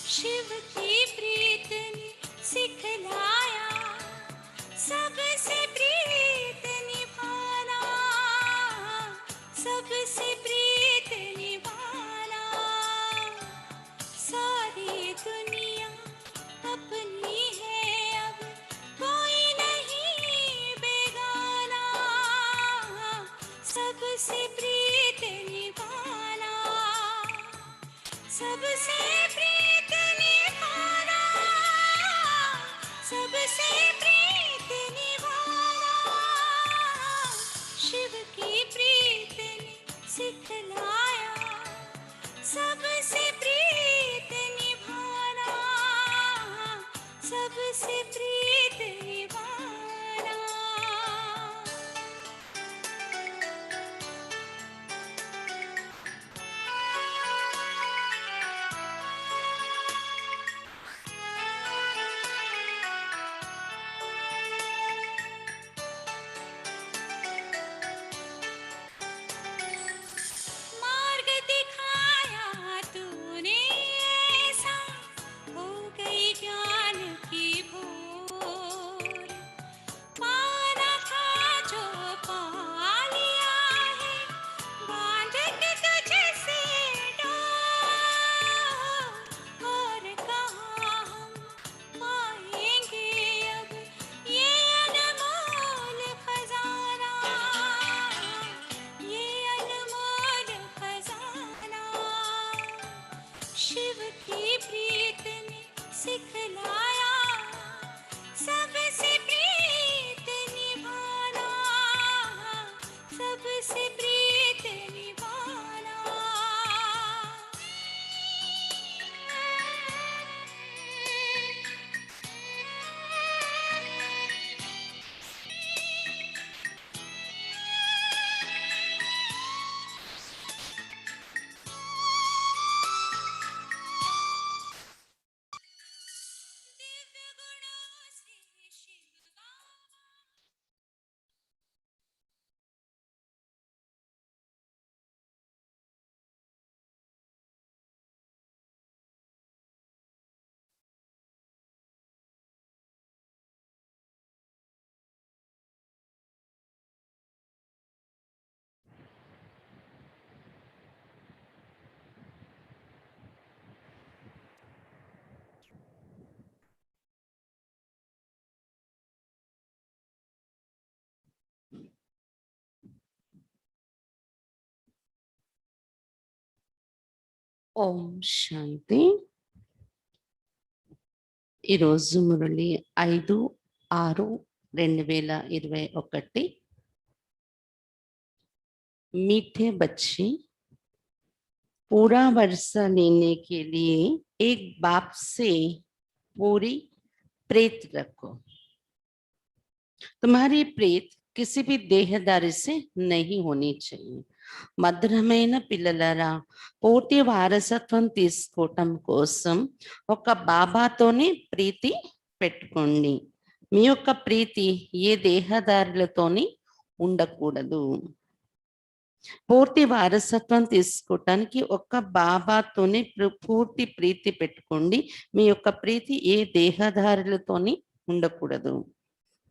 शिव की प्रीत ने सिखलाया सबसे प्रीत निभाना, सबसे प्रीत निभाना। सारी दुनिया अपनी है अब, कोई नहीं बेगाना, सबसे प्रीत निभाना, सबसे प्रीत निभाना, सबसे प्रीत निभाना। शिव की प्रीत ने सिखलाया सबसे प्रीत निभाना, सबसे प्रीत निभाना। मार्ग दिखाया तूने ऐसा, हो गई ज्ञान की भोर। पाना था जो पा लिया है, बांध के तुझसे डोर। और कहाँ हम पाएंगे अब ये अनमोल खजाना, ये अनमोल खजाना। शिव की प्रीत ने सिखलाया सबसे प्रीत निभाना, सबसे प्रीत निभाना। दिव्य गुणों से शिव बाबा। ఓం శాంతి. ఈరోజు మురళి 5/6/2021. मीठे बच्चे, पूरा वर्षा लेने के लिए एक बाप से पूरी प्रेत रखो। तुम्हारी प्रेत किसी भी देहदारी से नहीं होनी चाहिए. మధురమైన పిల్లలారా, పూర్తి వారసత్వం తీసుకోవటం కోసం ఒక బాబాతోనే ప్రీతి పెట్టుకోండి. మీ యొక్క ప్రీతి ఏ దేహదారులతోని ఉండకూడదు. పూర్తి వారసత్వం తీసుకోవటానికి ఒక్క బాబాతోనే పూర్తి ప్రీతి పెట్టుకోండి. మీ యొక్క ప్రీతి ఏ దేహదారులతోని ఉండకూడదు.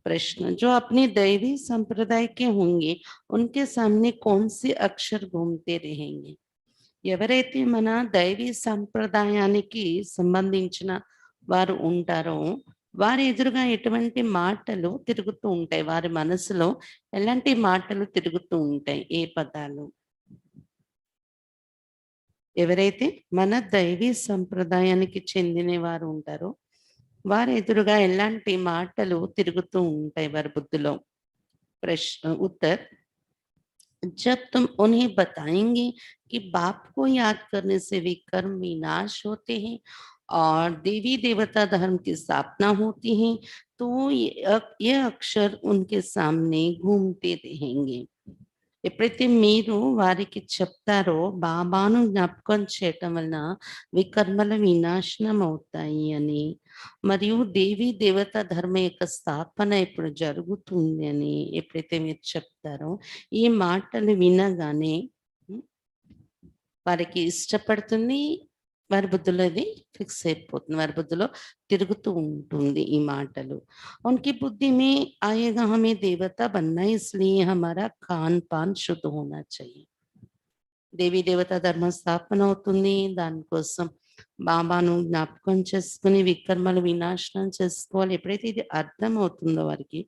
प्रश्न, जो अपने दैवी संप्रदाय के होंगे उनके सामने कौन से अक्षर घूमते रहेंगे? ఎవరైతే మన దైవీ సంప్రదాయానికి సంబంధించిన వారు ఉంటారో వారి ఎదురుగా ఎటువంటి మాటలు తిరుగుతూ ఉంటాయి, వారి మనసులో ఎలాంటి మాటలు తిరుగుతూ ఉంటాయి, ఏ పదాలు? ఎవరైతే మన దైవీ సంప్రదాయానికి చెందిన వారు ఉంటారో వారి ఎదురుగా ఎలాంటి మాటలు తిరుగుతూ ఉంటాయి వారి బుద్ధిలో? प्रश्न उत्तर, जब तुम उन्हें बताएंगे कि बाप को याद करने से विकर्म विनाश होते हैं और देवी देवता धर्म की स्थापना होती है, तो ये अक्षर उनके सामने घूमते रहेंगे. ఎప్పుడైతే మీరు వారికి చెప్తారో బాబాను జ్ఞాపకం చేయటం వలన వికర్మల వినాశనం అవుతాయి అని, మరియు దేవి దేవత ధర్మ యొక్క స్థాపన ఇప్పుడు జరుగుతుంది అని ఎప్పుడైతే మీరు చెప్తారో ఈ మాటలు వినగానే వారికి ఇష్టపడుతుంది, వారి బుద్ధిలో ఇది ఫిక్స్ అయిపోతుంది, వారి బుద్ధిలో తిరుగుతూ ఉంటుంది ఈ మాటలు. उनकी बुद्धि में आएगा हमें देवता बनना है, इसलिए हमारा खान पान शुद्ध होना चाहिए. దేవీ దేవత ధర్మ స్థాపన అవుతుంది, దానికోసం బాబాను జ్ఞాపకం చేసుకుని వికర్మలు వినాశనం చేసుకోవాలి. ఎప్పుడైతే ఇది అర్థం అవుతుందో వారికి,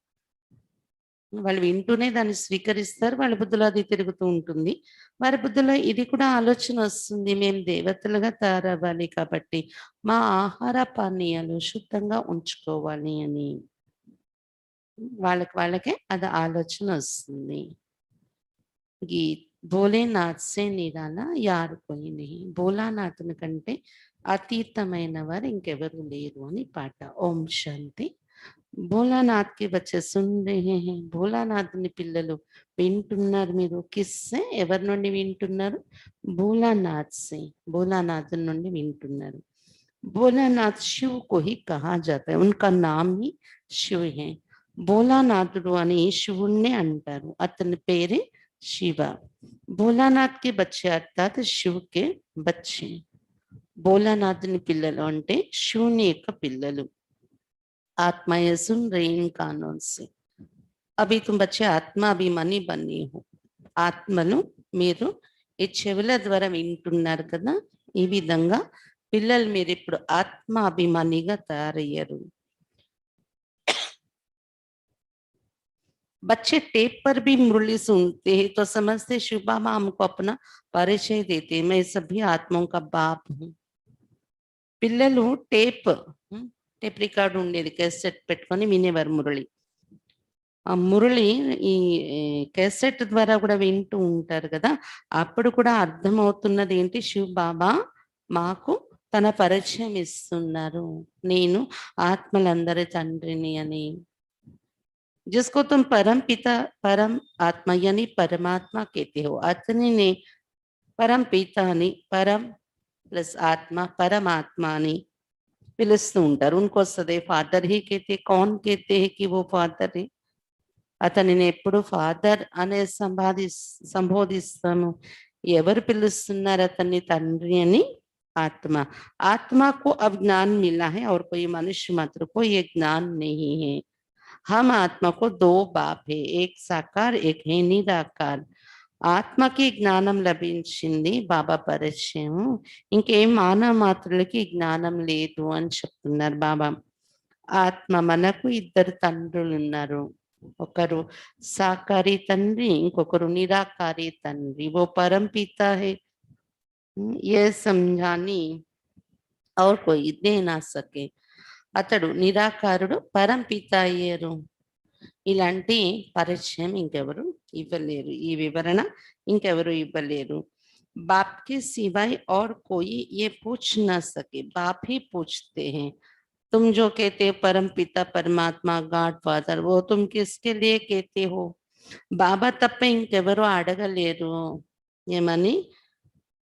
వాళ్ళు వింటూనే దాన్ని స్వీకరిస్తారు, వాళ్ళ బుద్ధిలో అది తిరుగుతూ ఉంటుంది. వారి బుద్ధిలో ఇది కూడా ఆలోచన వస్తుంది, మేము దేవతలుగా తయారవ్వాలి కాబట్టి మా ఆహార పానీయాలు శుద్ధంగా ఉంచుకోవాలి అని. వాళ్ళకే అది ఆలోచన వస్తుంది. ఈ భోలేనాథ్ సే నిరాలా యార్ కోయి నహీ, భోలానాథుని కంటే అతీతమైన వారు ఇంకెవరు లేరు అని పాట. ఓం శాంతి. భోలానాథ్ కి బచ్చే సున్ రహే హై, భోలానాథుని పిల్లలు వింటున్నారు. మీరు కిస్సే ఎవరి నుండి వింటున్నారు? భోలానాథ్ సే, భోలానాథుని నుండి వింటున్నారు. భోలానాథ్ శివ్ को ही कहा जाता है, उनका नाम ही शिव है. భోలానాథుడు అని శివుణ్ణి అంటారు, అతని పేరే శివ. భోలానాథ్ కే బచ్చే అర్థాత్ శివ్ కే బచ్చే. భోలానాథుని పిల్లలు అంటే శివుని యొక్క పిల్లలు. आत्मा ये सुन रही इन कानों से, अभी तुम बच्चे आत्मा अभिमानी बनी हो. ఆత్మలు మీరు ఈ చెవుల ద్వారా వింటున్నారు కదా, ఈ విధంగా పిల్లలు మీరు ఇప్పుడు ఆత్మ అభిమానిగా తయారయ్యారు. बच्चे टेप पर भी मुरली सुनते हैं तो समझते शिव बाबा हमको अपना परिचय देते हैं, मैं सभी आत्माओं का बाप हूँ. పిల్లలు టేప్ రికార్డు ఉండేది, క్యాసెట్ పెట్టుకొని వినేవారు మురళి. ఆ మురళి ఈ క్యాసెట్ ద్వారా కూడా వింటూ ఉంటారు కదా, అప్పుడు కూడా అర్థమవుతున్నది ఏంటి, శివ్ బాబా మాకు తన పరిచయం ఇస్తున్నారు, నేను ఆత్మలందరి తండ్రిని అని. जिसको तुम परम पिता परम आत्मा यानी परमात्मा कहते हो, అతనిని परम पिता అని, परम प्लस आत्मा परमात्मा అని పిలుస్తూ ఉంటారు. उनको सदैव फादर ही कहते, कौन कहते हैं कि वो फादर है? అతనిని ఎప్పుడు ఫాదర్ అనే సంబోధిస్తాము. ఎవరు పిలుస్తున్నారు అతన్ని? తండ్రి అని. ఆత్మ, आत्मा को अब ज्ञान मिला है और कोई मनुष्य मात्र को ये ज्ञान नहीं है. हम आत्मा को दो बाप है, एक साकार एक है निराकार. ఆత్మకి జ్ఞానం లభించింది బాబా పరిచయం, ఇంకేం మానవ మాత్రులకి జ్ఞానం లేదు అని చెప్తున్నారు బాబా. ఆత్మ మనకు ఇద్దరు తండ్రులు ఉన్నారు, ఒకరు సాకారి తండ్రి, ఇంకొకరు నిరాకారి తండ్రి. वो परम पिता है, ये समझानी और कोई दे ना सके. అతడు నిరాకారుడు, పరం పిత అయ్యారు. ఇలాంటి పరిచయం ఇంకెవరు ఇవ్వలేరు, ఈ వివరణ ఇంకెవరు ఇవ్వలేరు. बाप के सिवाय और कोई ये पूछ ना सके, बाप ही पूछते हैं. तुम जो कहते हो परम पिता परमात्मा गॉड फादर, वो तुम किसके लिए कहते हो? బాబా తప్ప ఇంకెవరు అడగలేరు. ఏమని?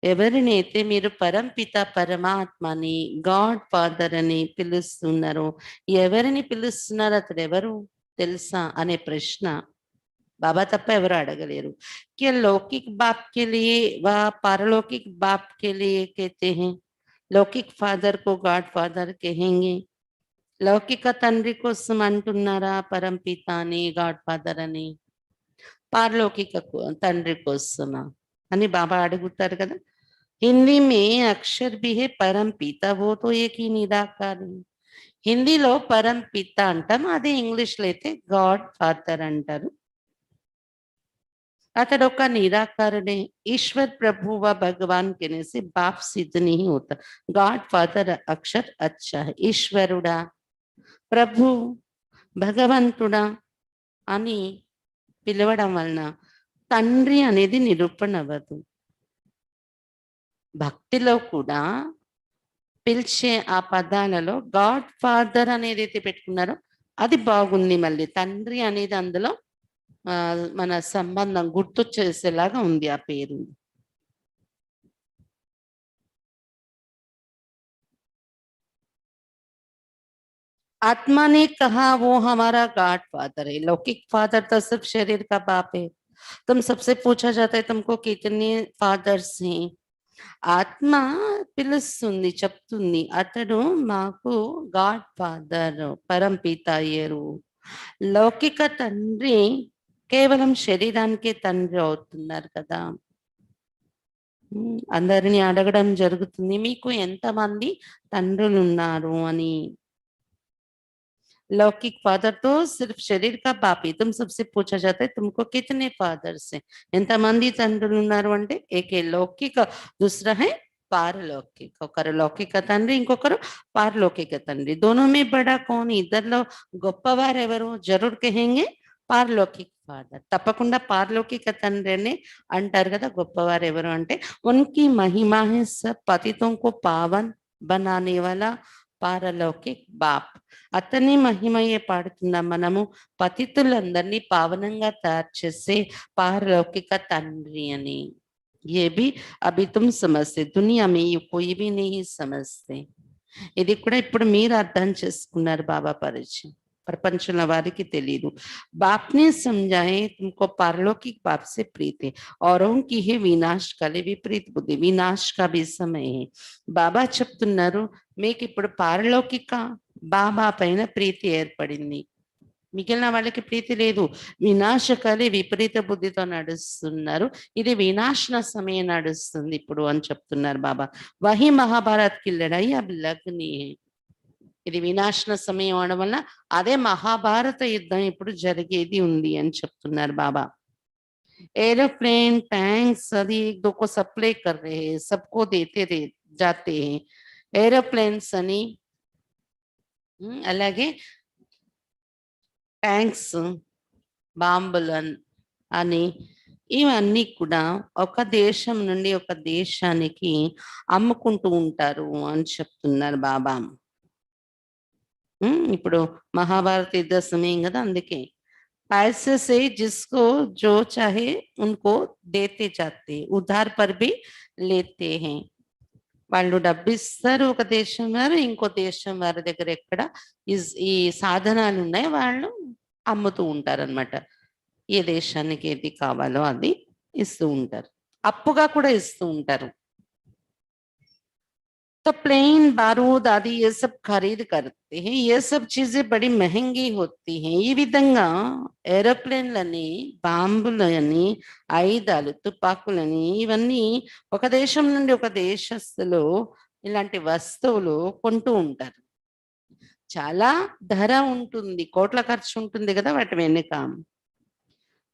ఎవరినైతే మీరు పరం పిత పరమాత్మని గాడ్ ఫాదర్ అని పిలుస్తున్నారు, ఎవరిని పిలుస్తున్నారు, అతడు ఎవరు తెలుసా అనే ప్రశ్న బాబా తప్ప ఎవరు అడగలేరు. क्या लौकिक बाप के लिए व पारलौकिक बाप के लिए कहते हैं? लौकिक फादर को गॉड फादर कहेंगे, లౌకిక తండ్రి కోసం అంటున్నారా పరం పిత అని గాడ్ ఫాదర్ అని, పారలౌకిక తండ్రి కోసమా అని బాబా అడుగుతారు కదా. హిందీ మే అక్షర్ भी है परम पिता, वो तो एक ही निराकार है. హిందీలో పరం పిత అంటాం, అదే ఇంగ్లీష్లో అయితే గాడ్ ఫాదర్ అంటారు. अतड़ का निराकरण है, ईश्वर प्रभु व भगवान कहने से बाप सिद्ध नहीं होता. गॉड फादर अक्षर अच्छा है, ईश्वरुड़ा ప్రభు భగవంతుడా అని పిలవడం వలన తండ్రి అనేది నిరూపణ అవ్వదు. భక్తిలో కూడా పిలిచే ఆ పదాలలో గాడ్ ఫాదర్ అనేది అయితే పెట్టుకున్నారో అది బాగుంది, మళ్ళీ తండ్రి అనేది అందులో మన సంబంధం గుర్తు చేసేలాగా ఉంది ఆ పేరు. आत्मा ने कहा वो हमारा गॉड फादर है, लौकिक फादर तो सिर्फ शरीर का बाप है. तुम सबसे पूछा जाता है तुमको कितने फादर्स हैं, ఆత్మ పిలుస్తుంది, చెప్తుంది అతడు మాకు గాడ్ ఫాదర్, పరంపిత అయ్యారు. లౌకిక తండ్రి కేవలం శరీరానికే తండ్రి అవుతున్నారు కదా. అందరిని అడగడం జరుగుతుంది, మీకు ఎంతమంది తండ్రులు ఉన్నారు అని. लौकिक फादर तो सिर्फ शरीर का बाप ही, तुम सबसे पूछा जाता है तुमको कितने फादर्स हैं, ఎంతమంది తండ్రులు ఉన్నారు అంటే ఏకే లౌకిక, दूसरा है పారలౌకిక. ఒకరు లౌకిక తండ్రి, ఇంకొకరు పారలౌకిక తండ్రి. दोनों में बड़ा कौन, ఇద్దరిలో గొప్పవారు ఎవరు? జరూర్ కహెంగే పారలౌకిక ఫాదర్, తప్పకుండా పారలౌకిక తండ్రి అని అంటారు కదా. గొప్పవారు ఎవరు అంటే ఉన్కి మహిమా హై సబ్ పతితోं को पावन बनाने वाला పారలౌకిక్ బాప్. అతని మహిమయే పాడుతున్నాం మనము, పతితులందరినీ పావనంగా తయారు చేసే పారలౌకిక తండ్రి అని. ये भी अभी तुम समझते, दुनिया में ये कोई भी नहीं समझते. ఇది కూడా ఇప్పుడు మీరు అర్థం చేసుకున్నారు బాబా పరిచయం, ప్రపంచంలో వారికి తెలియదు. బాప్నే समझाए तुमको पारलौकिक बाप से प्रीत है, औरों की है विनाश काले विपरीत बुद्धि, विनाश का भी समय है. బాబా చెప్తున్నారు మీకు ఇప్పుడు పారలౌకిక బాబా పైన ప్రీతి ఏర్పడింది, మిగిలిన వాళ్ళకి ప్రీతి లేదు. వినాశకాలే విపరీత బుద్ధితో నడుస్తున్నారు, ఇది వినాశన సమయం నడుస్తుంది ఇప్పుడు అని చెప్తున్నారు బాబా. వహి మహాభారత్ కి లడాయి అబ్ లగ్ని హై. ఇది వినాశన సమయం అవడం వల్ల అదే మహాభారత యుద్ధం ఇప్పుడు జరిగేది ఉంది అని చెప్తున్నారు బాబా. एरोप्लेन टैंक्स आदि एक दो को सप्लाई कर रहे हैं, सबको देते जाते हैं. एरोप्लेन्स అని అలాగే ట్యాంక్స్, బాంబులు అని ఇవన్నీ కూడా ఒక దేశం నుండి ఒక దేశానికి అమ్ముకుంటూ ఉంటారు అని చెప్తున్నారు బాబా. ఇప్పుడు మహాభారత యుద్ధ సమయం కదా, అందుకే पैसे से जिसको जो चाहे उनको देते जाते, उधार पर भी लेते हैं. వాళ్ళు డబ్బు ఇస్తారు ఒక దేశం వారు, ఇంకో దేశం వారి దగ్గర ఎక్కడ ఈ సాధనాలు ఉన్నాయి వాళ్ళు అమ్ముతూ ఉంటారు అనమాట. ఏ దేశానికి ఏది కావాలో అది ఇస్తూ ఉంటారు, అప్పుగా కూడా ఇస్తూ ఉంటారు. तो प्लेन बारूद आदि ये सब खरीद करते हैं, ये सब चीजें बड़ी महंगी होती हैं. ఈ విధంగా ఏరోప్లేన్లని, బాంబులని, ఆయుధాలు, తుపాకులని ఇవన్నీ ఒక దేశం నుండి ఒక దేశస్తులు ఇలాంటి వస్తువులు కొంటూ ఉంటారు. చాలా ధర ఉంటుంది, కోట్ల ఖర్చు ఉంటుంది కదా వాటి వెనుక.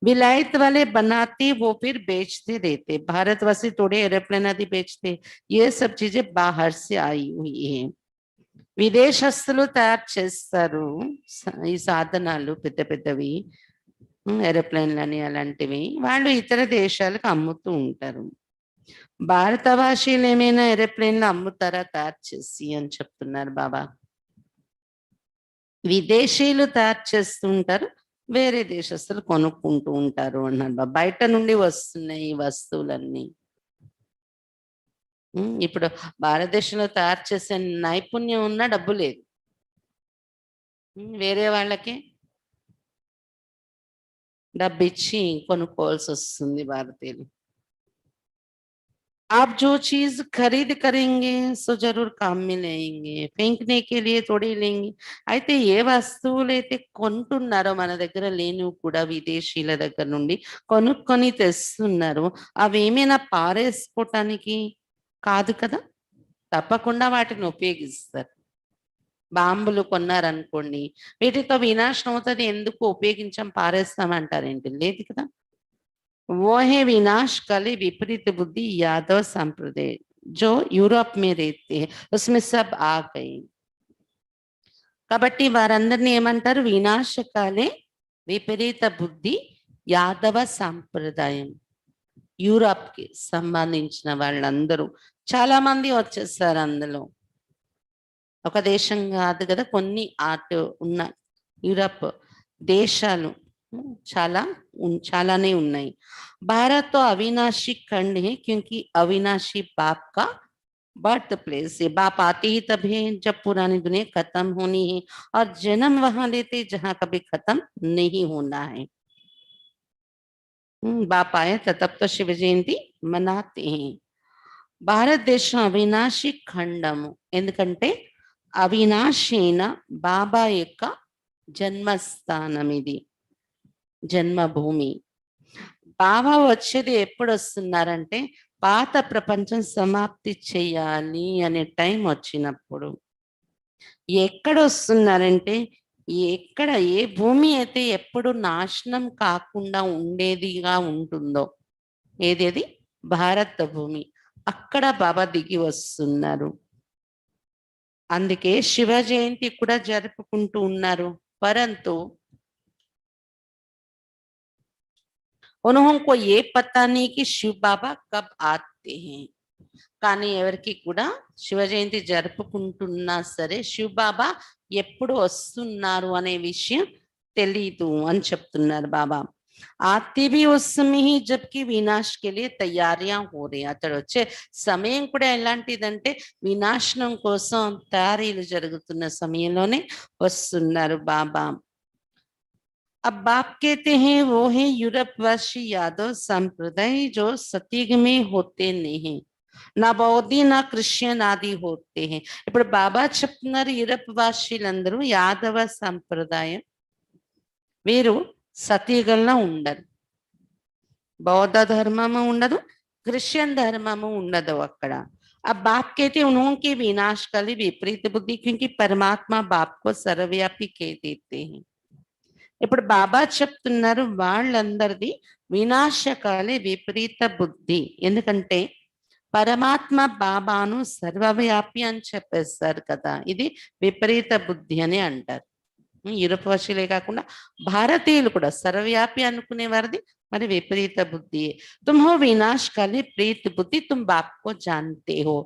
विलायत वाले बनाते वो फिर बेचते रहते, भारतवासी थोड़े एरोप्लेन आदि बेचते, ये सब चीजें बाहर से आई हुई है. విదేశస్తులు తయారు చేస్తారు ఈ సాధనాలు, పెద్ద పెద్దవి ఏరోప్లేన్లని అలాంటివి, వాళ్ళు ఇతర దేశాలకు అమ్ముతూ ఉంటారు. భారతవాసీలు ఏమైనా ఏరోప్లేన్లు అమ్ముతారా తయారు చేసి అని చెప్తున్నారు బాబా. విదేశీయులు తయారు చేస్తూ ఉంటారు, వేరే దేశస్తులు కొనుక్కుంటూ ఉంటారు అన్నారు బాబా. బయట నుండి వస్తున్నాయి ఈ వస్తువులన్నీ. ఇప్పుడు భారతదేశంలో తయారు చేసే నైపుణ్యం ఉన్న డబ్బు లేదు, వేరే వాళ్ళకి డబ్బు ఇచ్చి కొనుక్కోవాల్సి వస్తుంది భారతీయులు. आप जो चीज खरीद करेंगे सो जरूर काम में लेंगे, फेंकने के लिए थोड़ी लेंगे. అయితే ఏ వస్తువులైతే కొంటున్నారో మన దగ్గర లేనివి కూడా విదేశీయుల దగ్గర నుండి కొనుక్కొని తెస్తున్నారు, అవి ఏమైనా పారేసుకోవటానికి కాదు కదా, తప్పకుండా వాటిని ఉపయోగిస్తారు. బాంబులు కొన్నారనుకోండి, వీటితో వినాశనం అవుతుంది, ఎందుకు ఉపయోగించాం పారేస్తామంటారేంటి? లేదు కదా. वो है विनाशकाली विपरीत बुद्धि यादव संप्रदाय जो यूरोप में रहते हैं, उसमें सब आ गए. కాబట్టి వారందరినీ ఏమంటారు? వినాశకాలే విపరీత బుద్ధి యాదవ సాంప్రదాయం. యూరప్ కి సంబంధించిన వాళ్ళందరూ చాలా మంది వచ్చేస్తారు అందులో. ఒక దేశం కాదు కదా, కొన్ని అటు ఉన్న యూరప్ దేశాలు చాలానే ఉన్నాయి. भारत तो अविनाशी खंड है क्योंकि अविनाशी बाप का बर्थ प्लेस है. बाप आते ही तब है जब पुरानी दुनिया खत्म होनी है, और जन्म वहां लेते जहां कभी खत्म नहीं होना है. बाप आए तब तो शिव जयंती मनाते हैं. భారతదేశం అవినాశి ఖండము. ఎందుకంటే అవినాశైన బాబా యొక్క జన్మస్థానం, ఇది జన్మభూమి. బాబా వచ్చేది ఎప్పుడు వస్తున్నారంటే పాత ప్రపంచం సమాప్తి చేయాలి అనే టైం వచ్చినప్పుడు. ఎక్కడ వస్తున్నారంటే ఎక్కడ ఏ భూమి అయితే ఎప్పుడు నాశనం కాకుండా ఉండేదిగా ఉంటుందో, ఏదేది భారత భూమి, అక్కడ బాబా దిగి వస్తున్నారు. అందుకే శివ జయంతి కూడా జరుపుకుంటూ ఉన్నారు. పరంతు उन्होंने को ये पता नहीं कि शिव बाबा कब आते हैं. కానీ ఎవరికి కూడా శివ జయంతి జరుపుకుంటున్నా సరే శివ్ బాబా ఎప్పుడు వస్తున్నారు అనే విషయం తెలీదు అని చెప్తున్నారు బాబా. ఆతే भी उस समय ही जबकि विनाश के लिए तैयारियां हो रही. అతడు వచ్చే సమయం కూడా ఎలాంటిదంటే వినాశనం కోసం తయారీలు జరుగుతున్న సమయంలోనే వస్తున్నారు బాబా. अब बाप कहते हैं वो है यूरोपवासी यादव संप्रदाय जो सतयुग में होते नहीं, నా బౌద్ధి నా క్రిస్టియన్ ఆది హోతే హే. ఇప్పుడు బాబా చెప్తున్నారు యూరప్ వాసీలందరూ యాదవ సంప్రదాయం, వీరు సతయుగంలో ఉండరు, బౌద్ధ ధర్మము ఉండదు, క్రిస్టియన్ ధర్మము ఉండదు అక్కడ. अब बाप कहते हैं उन्होंने विनाशकाली विपरीत बुद्धि, क्योंकि परमात्मा बाप को सर्वव्यापी कह देते हैं. ఇప్పుడు బాబా చెప్తున్నారు వాళ్ళందరిది వినాశకాలే విపరీత బుద్ధి. ఎందుకంటే పరమాత్మ బాబాను సర్వవ్యాపి అని చెప్పేస్తారు కదా, ఇది విపరీత బుద్ధి అని అంటారు. యూరోపవాసీలే కాకుండా భారతీయులు కూడా సర్వవ్యాపి అనుకునే వారిది మరి విపరీత బుద్ధి. తుమ్ హో వినాశకాలే ప్రీత బుద్ధి, తుమ్ బాప్కో జాన్తే హో.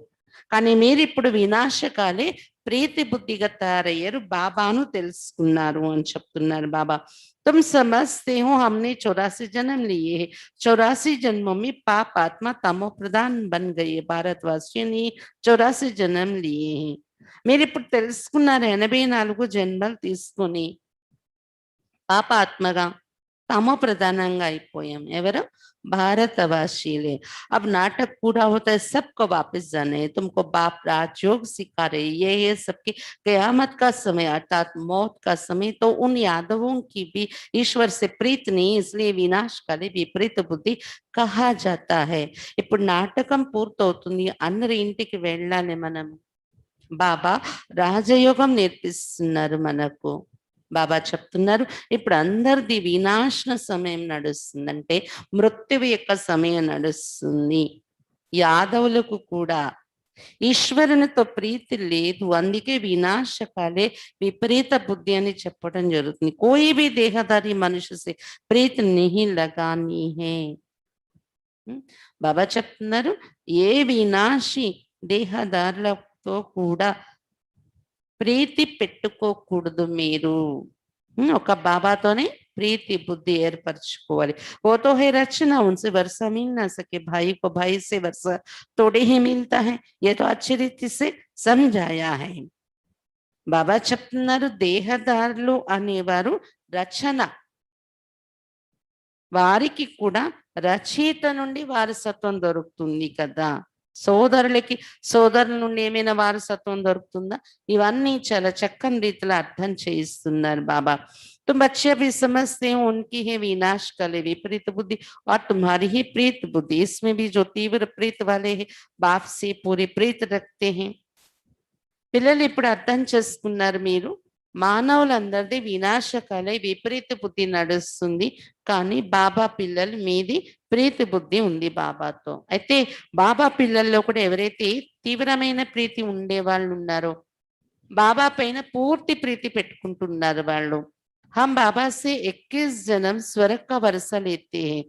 కానీ మీరు ఇప్పుడు వినాశకాలే ప్రీతి బుద్ధిగా తయారయ్యారు, బాబాను తెలుసుకున్నారు అని చెప్తున్నారు బాబా. तुम समझते हो हमने 84 जन्म लिए है, 84 जन्मों में पाप आत्मा तमो प्रधान बन गई है. भारतवासियों ने 84 जन्म लिए हैं. మీరు ఇప్పుడు తెలుసుకున్నారు 84 జన్మలు తీసుకొని పాపాత్మగా తమో ప్రధానంగా అయిపోయాం. ఎవరు? भारतवासीले. अब नाटक पूरा होता है, सबको वापस जाना है. तुमको बाप राजयोग सिखा रहे, ये सबकी कयामत का समय अर्थात मौत का समय. तो उन यादवों की भी ईश्वर से प्रीत नहीं, इसलिए विनाशकाली विपरीत बुद्धि कहा जाता है. ఇప్పుడు నాటకం పూర్తవుతుంది, అందరి ఇంటికి వెళ్ళాలి మనం. బాబా రాజయోగం నేర్పిస్తున్నారు మనకు. బాబా చెప్తున్నారు ఇప్పుడు అందరిది వినాశన సమయం నడుస్తుందంటే మృత్యువు యొక్క సమయం నడుస్తుంది. యాదవులకు కూడా ఈశ్వరునితో ప్రీతి లేదు, అందుకే వినాశకాలే విపరీత బుద్ధి అని చెప్పడం జరుగుతుంది. కోయి भी దేహదారి మనుష్య से ప్రీతి नहीं लगानी है. బాబా చెప్తున్నారు ఏ వినాశి దేహదారులతో కూడా ప్రీతి పెట్టుకోకూడదు మీరు. ఒక బాబాతోనే प्रीति बुद्धि ఏర్పరచుకోవాలి. वो तो है रचना, उनसे वर्षा मिल ना सके, भाई को भाई से वर्षा थोड़े ही मिलता है, ये तो अच्छी रीति से समझाया है. బాబా చెప్తున్నారు దేహదారులు అనేవారు రచన, వారికి కూడా రచయిత నుండి వారసత్వం దొరుకుతుంది కదా. సోదరులకి సోదరుల నుండి ఏమైనా వారసత్వం దొరుకుతుందా? ఇవన్నీ చాలా చక్కని రీతిలో అర్థం చేయిస్తున్నారు బాబా. तुम बच्चे भी समझते हो उनकी है विनाश काले विपरीत बुद्धि और तुम्हारी ही प्रीत बुद्धि. इसमें भी जो तीव्र प्रीत वाले हैं बाप से पूरी प्रीत रखते हैं. పిల్లలు ఇప్పుడు అర్థం చేసుకున్నారు మీరు, మానవులందరిది వినాశకాలే విపరీత బుద్ధి నడుస్తుంది, కానీ బాబా పిల్లలు మీది ప్రీతి బుద్ధి ఉంది బాబాతో. అయితే బాబా పిల్లల్లో కూడా ఎవరైతే తీవ్రమైన ప్రీతి ఉండే వాళ్ళు ఉన్నారో బాబా పైన పూర్తి ప్రీతి పెట్టుకుంటున్నారు వాళ్ళు. हम बाबा से 21 जन्म स्वर्ग का वर्षा लेते हैं,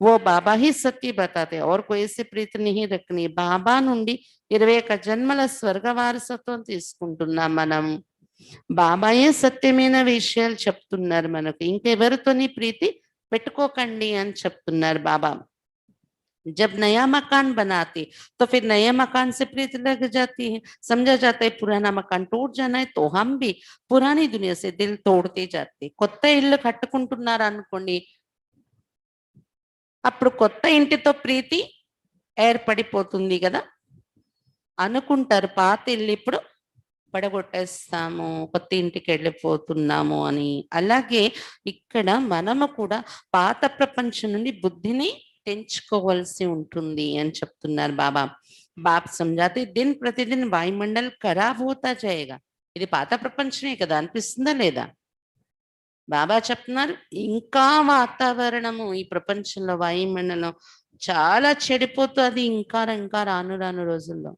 वो बाबा ही सत्य बताते और कोई से प्रीति नहीं रखनी. బాబా నుండి 21 జన్మల స్వర్గ వారసత్వం తీసుకుంటున్నాం మనం. బాబాయే సత్యమైన విషయాలు చెప్తున్నారు మనకు, ఇంకెవరితోని ప్రీతి పెట్టుకోకండి అని చెప్తున్నారు బాబా. जब नया मकान बनाते तो फिर नए मकान से प्रीत लग जाती है. समझा जाता है पुराना मकान टूट जाना है, तो हम भी पुरानी दुनिया से दिल तोड़ते जाते. కొత్త ఇల్లు కట్టుకుంటున్నారు అనుకోండి, అప్పుడు కొత్త ఇంటితో ప్రీతి ఏర్పడిపోతుంది కదా. అనుకుంటారు పాత ఇల్లు ఇప్పుడు పడగొట్టేస్తాము, కొత్త ఇంటికి వెళ్ళిపోతున్నాము అని. అలాగే ఇక్కడ మనము కూడా పాత ప్రపంచం నుండి బుద్ధిని తెంచుకోవాల్సి ఉంటుంది అని చెప్తున్నారు బాబా. బాప్ సమझाते दिन प्रतिदिन వాయుమండల్ ఖరాబ్ హోతా జాయేగా. ఇది పాత ప్రపంచమే కదా, అనిపిస్తుందా లేదా? బాబా చెప్తున్నారు ఇంకా వాతావరణము ఈ ప్రపంచంలో వాయుమండలం చాలా చెడిపోతుంది, ఇంకా ఇంకా రాను రాను రోజుల్లో.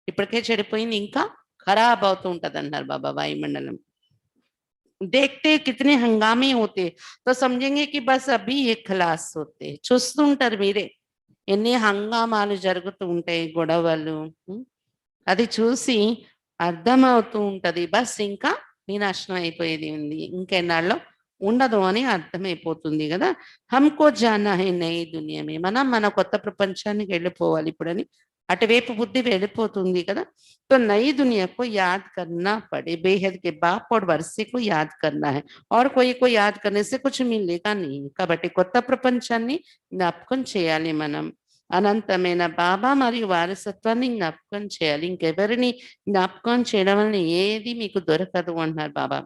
ఇప్పటికే చెడిపోయింది, ఇంకా ఖరాబ్ అవుతూ ఉంటది అన్నారు బాబా వాయుమండలం. देखते कितने हंगामे होते तो समझेंगे कि बस अभी ये खलास होते. చూస్తూ ఉంటారు మీరే ఎన్ని హంగామాలు జరుగుతూ ఉంటాయి, గొడవలు. అది చూసి అర్థమవుతూ ఉంటది బస్ ఇంకా వినాశనం అయిపోయేది ఉంది, ఇంకెన్నాళ్ళలో ఉండదు అని అర్థమైపోతుంది కదా. హమ్కో జానా హై నయి దునియామే, మనం మన కొత్త ప్రపంచానికి వెళ్ళిపోవాలి ఇప్పుడని అటువైపు బుద్ధి వెళ్ళిపోతుంది కదా. तो नई दुनिया को याद करना पड़े, बेहद के बाप और वर्षे को याद करना है और कोई को याद करने से कुछ मिलेगा नहीं. కాబట్టి కొత్త ప్రపంచాన్ని జ్ఞాపకం చేయాలి మనం. అనంతమైన బాబా మరియు వారసత్వాన్ని జ్ఞాపకం చేయాలి, ఇంకెవరిని జ్ఞాపకం చేయడం వల్ల ఏది మీకు దొరకదు అంటున్నారు బాబా.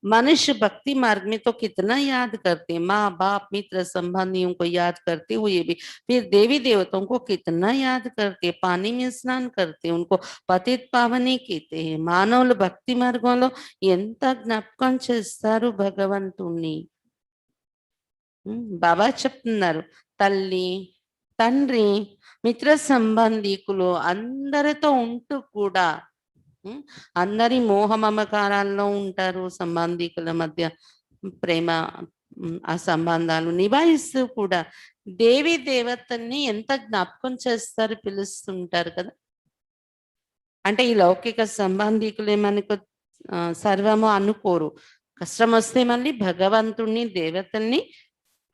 मनुष्य भक्ति मार्ग में तो कितना याद करते हैं, माँ बाप मित्र संबंधियों को याद करते हुए भी फिर देवी देवताओं को कितना याद करते हैं, पानी में स्नान करते हैं, उनको पतित पावनी कहते हैं. మానవులు భక్తి మార్గంలో ఎంత జ్ఞాపకం చేస్తారు భగవంతుణ్ణి. బాబా చెప్తున్నారు తల్లి తండ్రి మిత్ర సంబంధికులు అందరితో ఉంటూ కూడా అందరి మోహ మమకారాల్లో ఉంటారు, సంబంధికుల మధ్య ప్రేమ ఆ సంబంధాలు నిభాయిస్తూ కూడా దేవి దేవతల్ని ఎంత జ్ఞాపకం చేస్తారు, పిలుస్తుంటారు కదా. అంటే ఈ లౌకిక సంబంధికులే మనకు సర్వము అనుకోరు, కష్టం వస్తే మళ్ళీ భగవంతుణ్ణి దేవతల్ని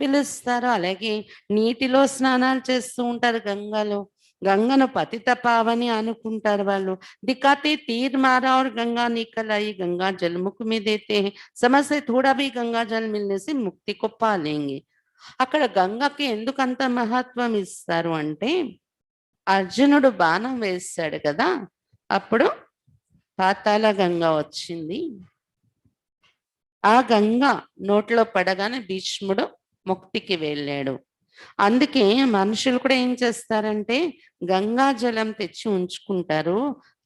పిలుస్తారు. అలాగే నీటిలో స్నానాలు చేస్తూ ఉంటారు, గంగలో గంగను పతిత పావని అనుకుంటారు వాళ్ళు. दिखाते तीर मारा और गंगा निकल आई, गंगा जल मुख में देते हैं, समझ से थोड़ा भी गंगा जल मिलने से मुक्ति को पा लेंगे. అక్కడ గంగకి ఎందుకంత మహత్వం ఇస్తారు అంటే అర్జునుడు బాణం వేశాడు కదా, అప్పుడు పాతాళ గంగ వచ్చింది. ఆ గంగ నోట్లో పడగానే భీష్ముడు ముక్తికి వెళ్ళాడు. అందుకే మనుషులు కూడా ఏం చేస్తారంటే గంగా జలం తెచ్చి ఉంచుకుంటారు,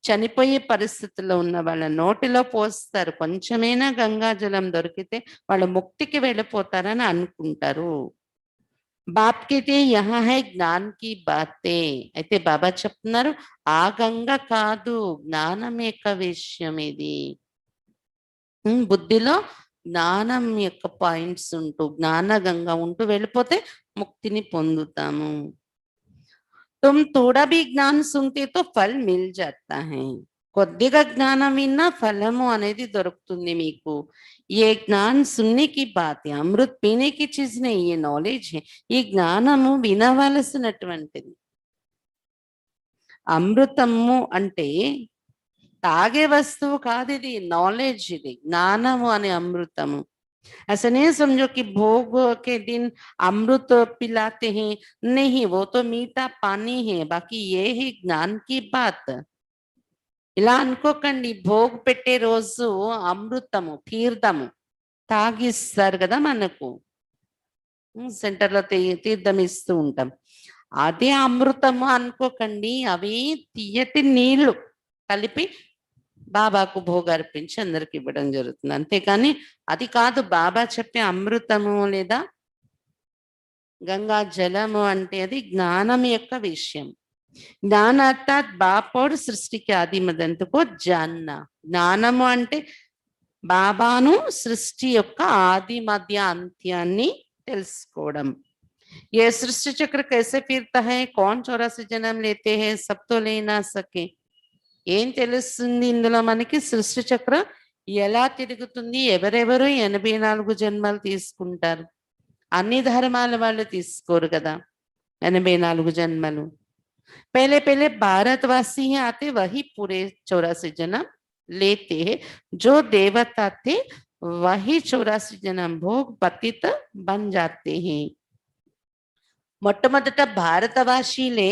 చనిపోయే పరిస్థితుల్లో ఉన్న వాళ్ళ నోటిలో పోస్తారు, కొంచెమైనా గంగా జలం దొరికితే వాళ్ళు ముక్తికి వెళ్ళిపోతారని అనుకుంటారు. బాప్కైతే యహా హై జ్ఞాన్ కి బాతే, అయితే బాబా చెప్తున్నారు ఆ గంగ కాదు, జ్ఞానం యొక్క విషయం ఇది. బుద్ధిలో జ్ఞానం యొక్క పాయింట్స్ ఉంటూ జ్ఞాన గంగ ఉంటూ వెళ్ళిపోతే ముక్తిని పొందుతాము. तुम थोड़ा भी ज्ञान सुनते तो फल मिल जाता है, కొద్దిగా జ్ఞానం విన్నా ఫలము అనేది దొరుకుతుంది మీకు. ఏ జ్ఞాన్ సున్నే కి బాత్ హై, అమృత్ పీనే కి చీజ్ నహీ, ఏ నాలెడ్జ్ హై. ఈ జ్ఞానము వినవలసినటువంటిది. అమృతము అంటే తాగే వస్తువు కాదు, ఇది నాలెడ్జ్, ఇది జ్ఞానము అనే అమృతము. ऐसा नहीं समझो कि भोग के दिन अमृत पिलाते हैं, नहीं वो तो मीठा पानी है, बाकी ये है ज्ञान की बात. ఇలా అనుకోకండి, భోగ్ పెట్టే రోజు అమృతము తీర్థము తాగిస్తారు కదా మనకు, సెంటర్లో తీర్థం ఇస్తూ ఉంటాం, అదే అమృతము అనుకోకండి. అవి తీయటి నీళ్లు కలిపి బాబాకు భోగ అర్పించి అందరికి ఇవ్వడం జరుగుతుంది, అంతేకాని అది కాదు బాబా చెప్పే అమృతము లేదా గంగా జలము అంటే. అది జ్ఞానం యొక్క విషయం. జ్ఞాన అర్థాత్ బాపోడు సృష్టికి ఆది మదంతుకో జాన్న. జ్ఞానము అంటే బాబాను సృష్టి యొక్క ఆది మధ్య అంత్యాన్ని తెలుసుకోవడం. ये सृष्टि चक्र कैसे फिरता है, कौन 84 जन्म लेते हैं, सब तो ले ना सके. ఏం తెలుస్తుంది ఇందులో మనకి, సృష్టి చక్రం ఎలా తిరుగుతుంది, ఎవరెవరు 84 జన్మలు తీసుకుంటారు. అన్ని ధర్మాల వాళ్ళు తీసుకోరు కదా 84 జన్మలు. पहले पहले भारतवासी ही आते, वही पूरे 84 जन्म लेते हैं. जो देवता थे वही 84 जन्म भोग पतित बन जाते हैं. మొట్టమొదట భారతవాసీలే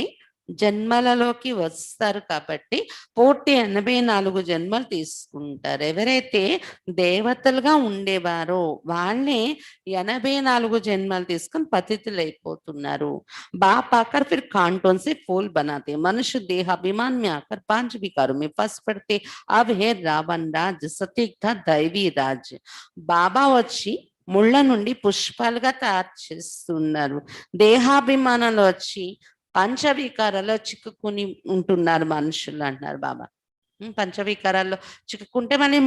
జన్మలలోకి వస్తారు కాబట్టి పూర్తి 84 జన్మలు తీసుకుంటారు. ఎవరైతే దేవతలుగా ఉండేవారో వాళ్ళే 84 జన్మలు తీసుకొని పతితులైపోతున్నారు. बाप आकर फिर कांटों से फूल बनाते। मनुष्य देह अभिमान में आकर 5 विकारों में फंस पड़ते। अब है रावण राज, सतीक था दैवी राज। బాబా వచ్చి ముళ్ళ నుండి పుష్పాలుగా తయారు చేస్తున్నారు. దేహాభిమానంలో వచ్చి పంచవికారాల్లో చిక్కుకుని ఉంటున్నారు మనుషులు అంటున్నారు బాబా. పంచవికారాల్లో చిక్కుకుంటే మళ్ళీ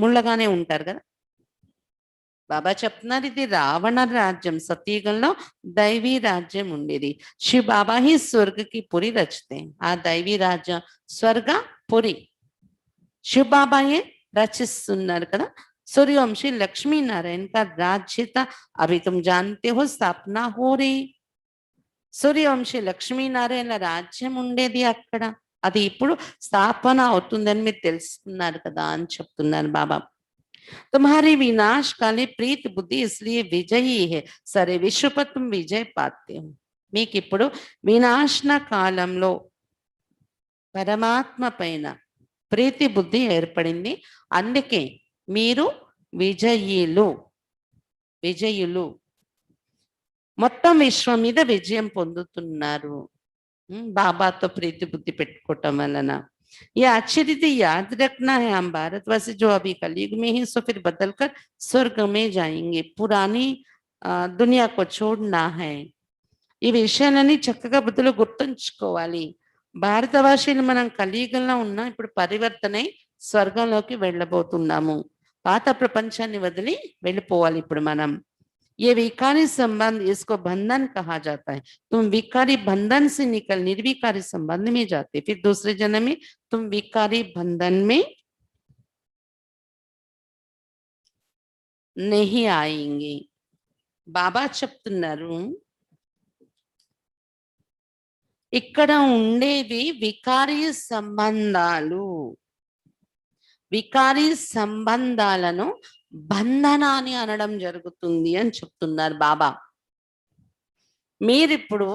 ముళ్ళగానే ఉంటారు కదా. బాబా చెప్తున్నారు ఇది రావణ రాజ్యం, సతయుగంలో దైవీ రాజ్యం ఉండేది. శివ బాబా ही स्वर्ग की पुरी रचते। ఆ దైవీ రాజ్యం స్వర్గ పురి శివ బాబాయే రచిస్తున్నారు కదా. सूर्यवंशी लक्ष्मी नारायण का राज्य था, अभी तुम जानते हो स्थापना हो रही। సూర్యవంశీ లక్ష్మీనారాయణ రాజ్యం ఉండేది అక్కడ, అది ఇప్పుడు స్థాపన అవుతుందని మీరు తెలుసుకున్నారు కదా అని చెప్తున్నారు బాబా. तुम्हारी विनाश काले प्रीत बुद्धि इसलिए विजयी है, సరే విశ్వ पर तुम विजय पाते हो। మీకు ఇప్పుడు వినాశన కాలంలో పరమాత్మ పైన ప్రీతి బుద్ధి ఏర్పడింది, అందుకే మీరు విజయులు. మొత్తం విశ్వం మీద విజయం పొందుతున్నారు బాబాతో ప్రీతి బుద్ధి పెట్టుకోవటం వలన. ये आश्चर्य याद रखना है, हम भारतवासी जो अभी कलयुग में ही सो फिर बदल कर स्वर्ग में जाएंगे, पुरानी दुनिया को छोड़ना है। ఈ విషయాలన్నీ చక్కగా బుద్ధిలో గుర్తుంచుకోవాలి. భారతవాసీలు మనం కలియుగంలో ఉన్నా ఇప్పుడు పరివర్తనై స్వర్గంలోకి వెళ్ళబోతున్నాము. పాత ప్రపంచాన్ని వదిలి వెళ్ళిపోవాలి ఇప్పుడు మనం. ये विकारी संबंध, इसको बंधन कहा जाता है। तुम विकारी बंधन से निकल निर्विकारी संबंध में जाते, फिर दूसरे जन्म में तुम विकारी बंधन में नहीं आएंगे। బాబా చెప్తున్నారు ఇక్కడ ఉండేవి వికారీ సంబంధాలు. వికారీ సంబంధాలను బంధనాన్ని అనడం జరుగుతుంది అని చెప్తున్నారు బాబా. మీరిప్పుడు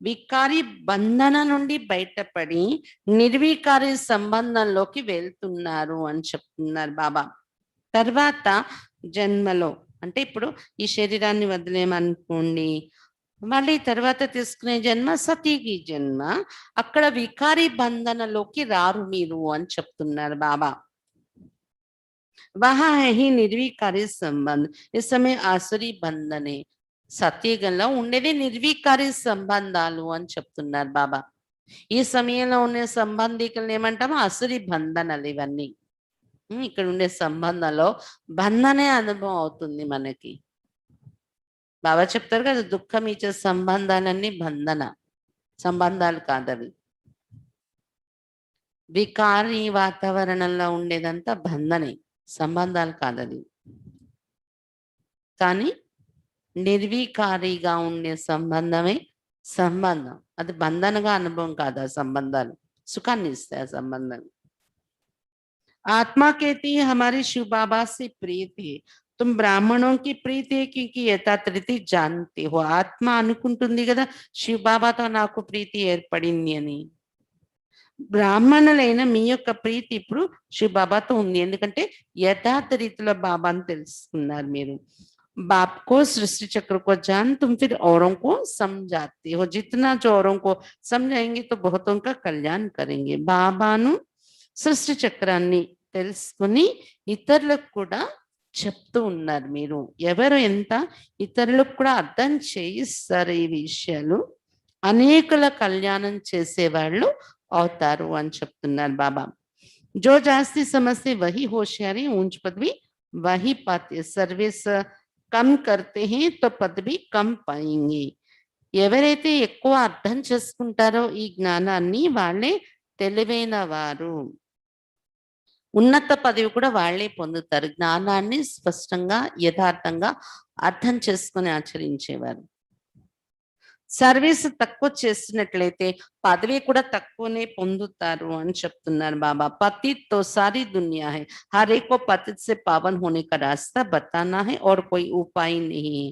వికారి బంధన నుండి బయటపడి నిర్వికారి సంబంధంలోకి వెళ్తున్నారు అని చెప్తున్నారు బాబా. తర్వాత జన్మలో అంటే ఇప్పుడు ఈ శరీరాన్ని వదిలేమనుకోండి, మళ్ళీ తర్వాత తీసుకునే జన్మ సతీకి జన్మ, అక్కడ వికారి బంధనలోకి రారు మీరు అని చెప్తున్నారు బాబా. वहां है ही निर्विकारी संबंध, इस समय आसुरी బంధనే. సత్యగంలో ఉండేది నిర్వికారి సంబంధాలు అని చెప్తున్నారు బాబా. ఈ సమయంలో ఉండే సంబంధికులను ఏమంటామో అసురి బంధనాలు ఇవన్నీ. ఇక్కడ ఉండే సంబంధంలో బంధనే అనుభవం అవుతుంది మనకి. బాబా చెప్తారు కదా దుఃఖం ఇచ్చే సంబంధాలన్నీ బంధన సంబంధాలు కాదవి. వికారి వాతావరణంలో ఉండేదంతా బంధనే, సంబంధాలు కాదది. కానీ నిర్వికారిగా ఉండే సంబంధమే సంబంధం, అది బంధనగా అనుభవం కాదు. ఆ సంబంధాలు సుఖాన్ని ఇస్తాయి. ఆ సంబంధం आत्मा कहती है हमारे शिव बाबा से प्रीत है, तुम ब्राह्मणों की प्रीत है क्योंकि యథాతథి जानते हो। ఆత్మ అనుకుంటుంది కదా శివ బాబాతో నాకు ప్రీతి ఏర్పడింది అని. బ్రాహ్మణులైన మీ యొక్క ప్రీతి ఇప్పుడు శివ బాబాతో ఉంది, ఎందుకంటే యథార్థ రీతిలో బాబాని తెలుసుకున్నారు మీరు. बाप को सृष्टि चक्र को जान तुम फिर औरों को समझाते हो, जितना जो औरों को समझाएंगे तो बहुतों का कल्याण करेंगे। బాబాను సృష్టి చక్రాన్ని తెలుసుకుని ఇతరులకు కూడా చెప్తూ ఉన్నారు మీరు. ఎవరు ఎంత ఇతరులకు కూడా అర్థం చేయిస్తారు ఈ విషయాలు, అనేకుల కళ్యాణం చేసేవాళ్ళు అవుతారు అని చెప్తున్నారు బాబా. जो जास्ती समझते वही होशियारी, ऊंच पद भी वही पाते, सर्विस कम करते हैं तो पद भी कम पाएंगे। ఎవరైతే ఎక్కువ అర్థం చేసుకుంటారో ఈ జ్ఞానాన్ని వాళ్ళే తెలివైన వారు, ఉన్నత పదవి కూడా వాళ్ళే పొందుతారు. జ్ఞానాన్ని స్పష్టంగా యథార్థంగా అర్థం చేసుకుని ఆచరించేవారు. సర్వీస్ తక్కువ చేసినట్లయితే పదవి కూడా తక్కువనే పొందుతారు అని చెప్తున్నారు బాబా. పతిత్ తో సారీ దునియా హై, హర్ ఏక్ కో పతిత్ సే పావన్ హోనే కా రాస్తా బతానా హై और कोई उपाय नहीं है।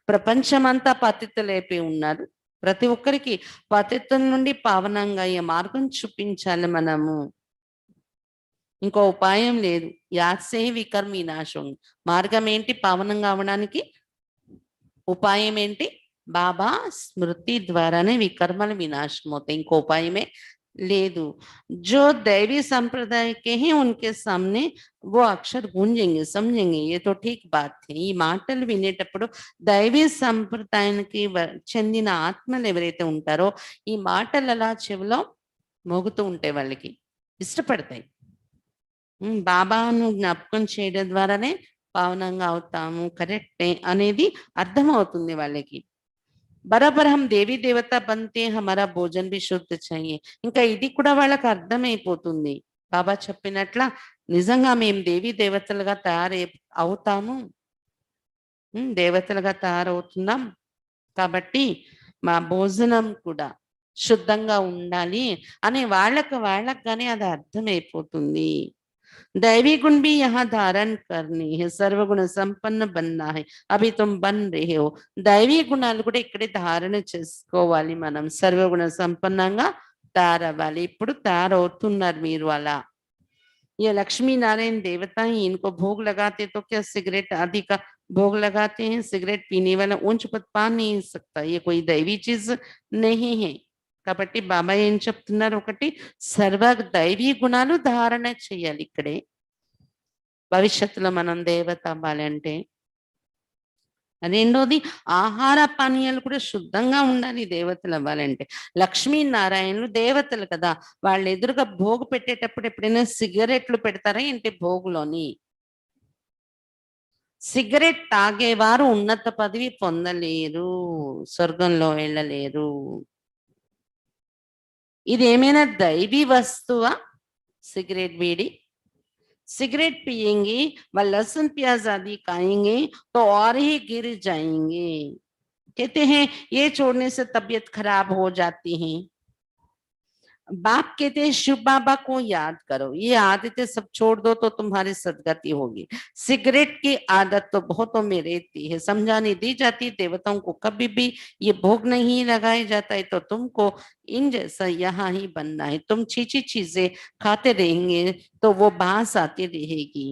ప్రపంచమంతా పతితులైపోయి ఉన్నారు, ప్రతి ఒక్కరికి పతిత్వం నుండి పావనంగా అయ్యే మార్గం చూపించాలి మనము. ఇంకో ఉపాయం లేదు. యాత్సే వికర్మ వినాశం. మార్గం ఏంటి పావనంగా అవడానికి? ఉపాయం ఏంటి? బాబా స్మృతి ద్వారానే వికర్మలు వినాశం అవుతాయి. ఇంకో ఉపాయమే లేదు. जो दैवी संप्रदाय के हैं उनके सामने वो अक्षर गूंजेंगे, समझेंगे. ये तो ठीक बात है. ఈ మాటలు వినేటప్పుడు దైవీ సంప్రదాయానికి చెందిన ఆత్మలు ఎవరైతే ఉంటారో ఈ మాటలు అలా చెవిలో మోగుతూ ఉంటాయి, వాళ్ళకి ఇష్టపడతాయి. బాబాను జ్ఞాపకం చేయడం ద్వారానే పావనంగా అవుతాము, కరెక్టే అనేది అర్థమవుతుంది వాళ్ళకి. బరాబర్ హం దేవీ దేవత బంతే హమారా భోజన్ భీ శుద్ధ चाहिए. ఇంకా ఇది కూడా వాళ్ళకి అర్థమైపోతుంది. బాబా చెప్పినట్ల నిజంగా మేము దేవీ దేవతలుగా అవుతాము, దేవతలుగా తయారవుతున్నాం కాబట్టి మా భోజనం కూడా శుద్ధంగా ఉండాలి అని వాళ్ళకి కానీ అది అర్థమైపోతుంది. दैवी गुण भी यहाँ धारण करनी है, सर्वगुण संपन्न बनना है. अभी तुम बन रहे हो. దైవీ గుణాలు కూడా ఇక్కడే ధారణ చేసుకోవాలి మనం. సర్వగుణ సంపన్నంగా తయారవ్వాలి. ఇప్పుడు తయారవుతున్నారు మీరు అలా. ये लक्ष्मी नारायण देवता ही, इनको भोग लगाते तो क्या सिगरेट आदि का भोग लगाते हैं? सिगरेट पीने वाला ऊंच पद पा नहीं सकता. ये कोई दैवी चीज नहीं है. కాబట్టి బాబా ఏం చెప్తున్నారు? ఒకటి, సర్వ దైవీ గుణాలు ధారణ చేయాలి ఇక్కడే భవిష్యత్తులో మనం దేవత అవ్వాలి అంటే. రెండోది, ఆహార పానీయాలు కూడా శుద్ధంగా ఉండాలి దేవతలు అవ్వాలంటే. లక్ష్మీనారాయణులు దేవతలు కదా, వాళ్ళ ఎదురుగా భోగు పెట్టేటప్పుడు ఎప్పుడైనా సిగరెట్లు పెడతారా ఏంటి భోగులోని? సిగరెట్ తాగేవారు ఉన్నత పదవి పొందలేరు, స్వర్గంలో వెళ్ళలేరు. ఇది ఏమైనా దైవీ వస్తువా సిగరెట్ బీడి? सिगरेट पिएंगे व लहसुन प्याज आदि खाएंगे तो और ही गिर जाएंगे. कहते हैं ये छोड़ने से तबीयत खराब हो जाती है. बाप कहते हैं शिव बाबा को याद करो, ये आदतें सब छोड़ दो तो तुम्हारी सदगति होगी. सिगरेट की आदत तो बहुतों में रहती है, समझाने दी जाती है देवताओं को कभी भी ये भोग नहीं लगाया जाता है तो तुमको इन जैसा यहाँ ही बनना है. तुम चीची चीजें खाते रहेंगे तो वो बांस आती रहेगी.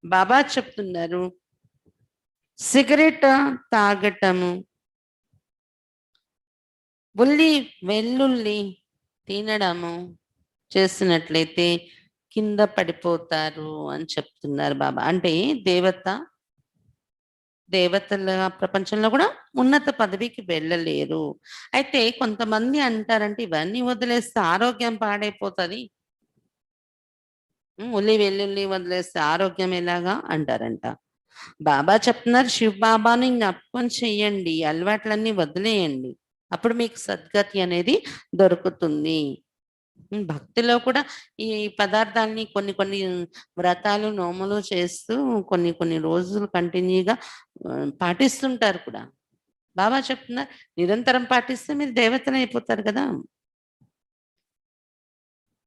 బాబా చెప్తున్నారు సిగరెట్ తాగటము, ఉల్లి వెల్లుల్లి తినడము చేసినట్లయితే కింద పడిపోతారు అని చెప్తున్నారు బాబా. అంటే దేవతల ప్రపంచంలో కూడా ఉన్నత పదవికి వెళ్ళలేరు. అయితే కొంతమంది అంటారంటే ఇవన్నీ వదిలేస్తే ఆరోగ్యం పాడైపోతుంది, ఉల్లి వెల్లుల్లి వదిలేస్తే ఆరోగ్యం ఎలాగా అంటారంట. బాబా చెప్తున్నారు శివ్ బాబాని జ్ఞాపకం చెయ్యండి, అలవాట్లన్నీ వదిలేయండి, అప్పుడు మీకు సద్గతి అనేది దొరుకుతుంది. భక్తిలో కూడా ఈ పదార్థాలని కొన్ని కొన్ని వ్రతాలు నోములు చేస్తూ కొన్ని కొన్ని రోజులు కంటిన్యూగా పాటిస్తుంటారు కూడా. బాబా చెప్తున్నారు నిరంతరం పాటిస్తే మీరు దేవతలు అయిపోతారు కదా.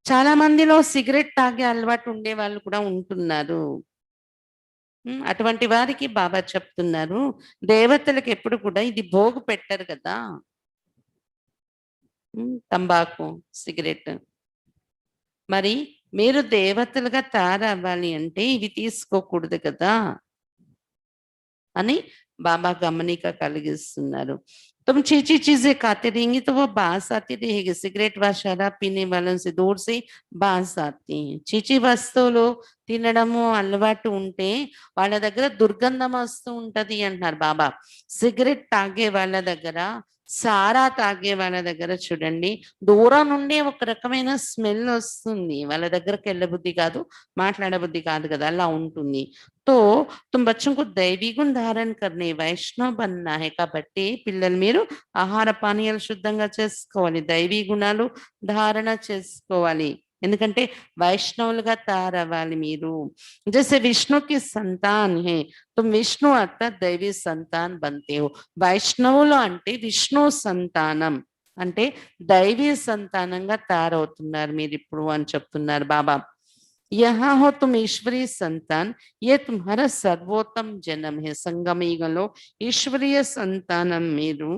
చాలా మందిలో సిగరెట్ తాగే అలవాటు ఉండే వాళ్ళు కూడా ఉంటున్నారు. అటువంటి వారికి బాబా చెప్తున్నారు దేవతలకు ఎప్పుడు కూడా ఇది భోగు పెట్టరు కదా, తంబాకు సిగరెట్. మరి మీరు దేవతలుగా తయారవ్వాలి అంటే ఇవి తీసుకోకూడదు కదా అని బాబా గమనిక కలిగిస్తున్నారు. तुम चीची चीजें खाते रहेंगी तो वो बांस आती रहेगी. सिगरेट व शराब पीने वालों से दूर से बांस आती है. చీచి వస్తువులు తినడము అలవాటు ఉంటే వాళ్ళ దగ్గర దుర్గంధం వస్తూ ఉంటది అంటున్నారు బాబా. సిగరెట్ తాగే వాళ్ళ దగ్గర, సారా తాగే వాళ్ళ దగ్గర చూడండి దూరం నుండి ఒక రకమైన స్మెల్ వస్తుంది, వాళ్ళ దగ్గరకు వెళ్ళబుద్ధి కాదు, మాట్లాడబుద్ధి కాదు కదా, అలా ఉంటుంది. तो तुम बच्चों को दैवी गुण धारण करने వైష్ణవ बनना है. కాబట్టి పిల్లలు మీరు ఆహార పానీయాలు శుద్ధంగా చేసుకోవాలి, దైవీ గుణాలు ధారణ చేసుకోవాలి. ఎందుకంటే వైష్ణవులుగా తయారవ్వాలి మీరు. जैसे विष्णु की संतान है तुम विष्णु अर्थात दैवी संतान बनते हो. వైష్ణవులు అంటే విష్ణు సంతానం అంటే దైవీ సంతానంగా తయారవుతున్నారు మీరు ఇప్పుడు అని చెప్తున్నారు బాబా. यहाँ हो तुम ईश्वरीय संतान, ये तुम्हारा सर्वोत्तम जन्म है. సంగమయుగంలో ఈశ్వరీయ సంతానం మీరు.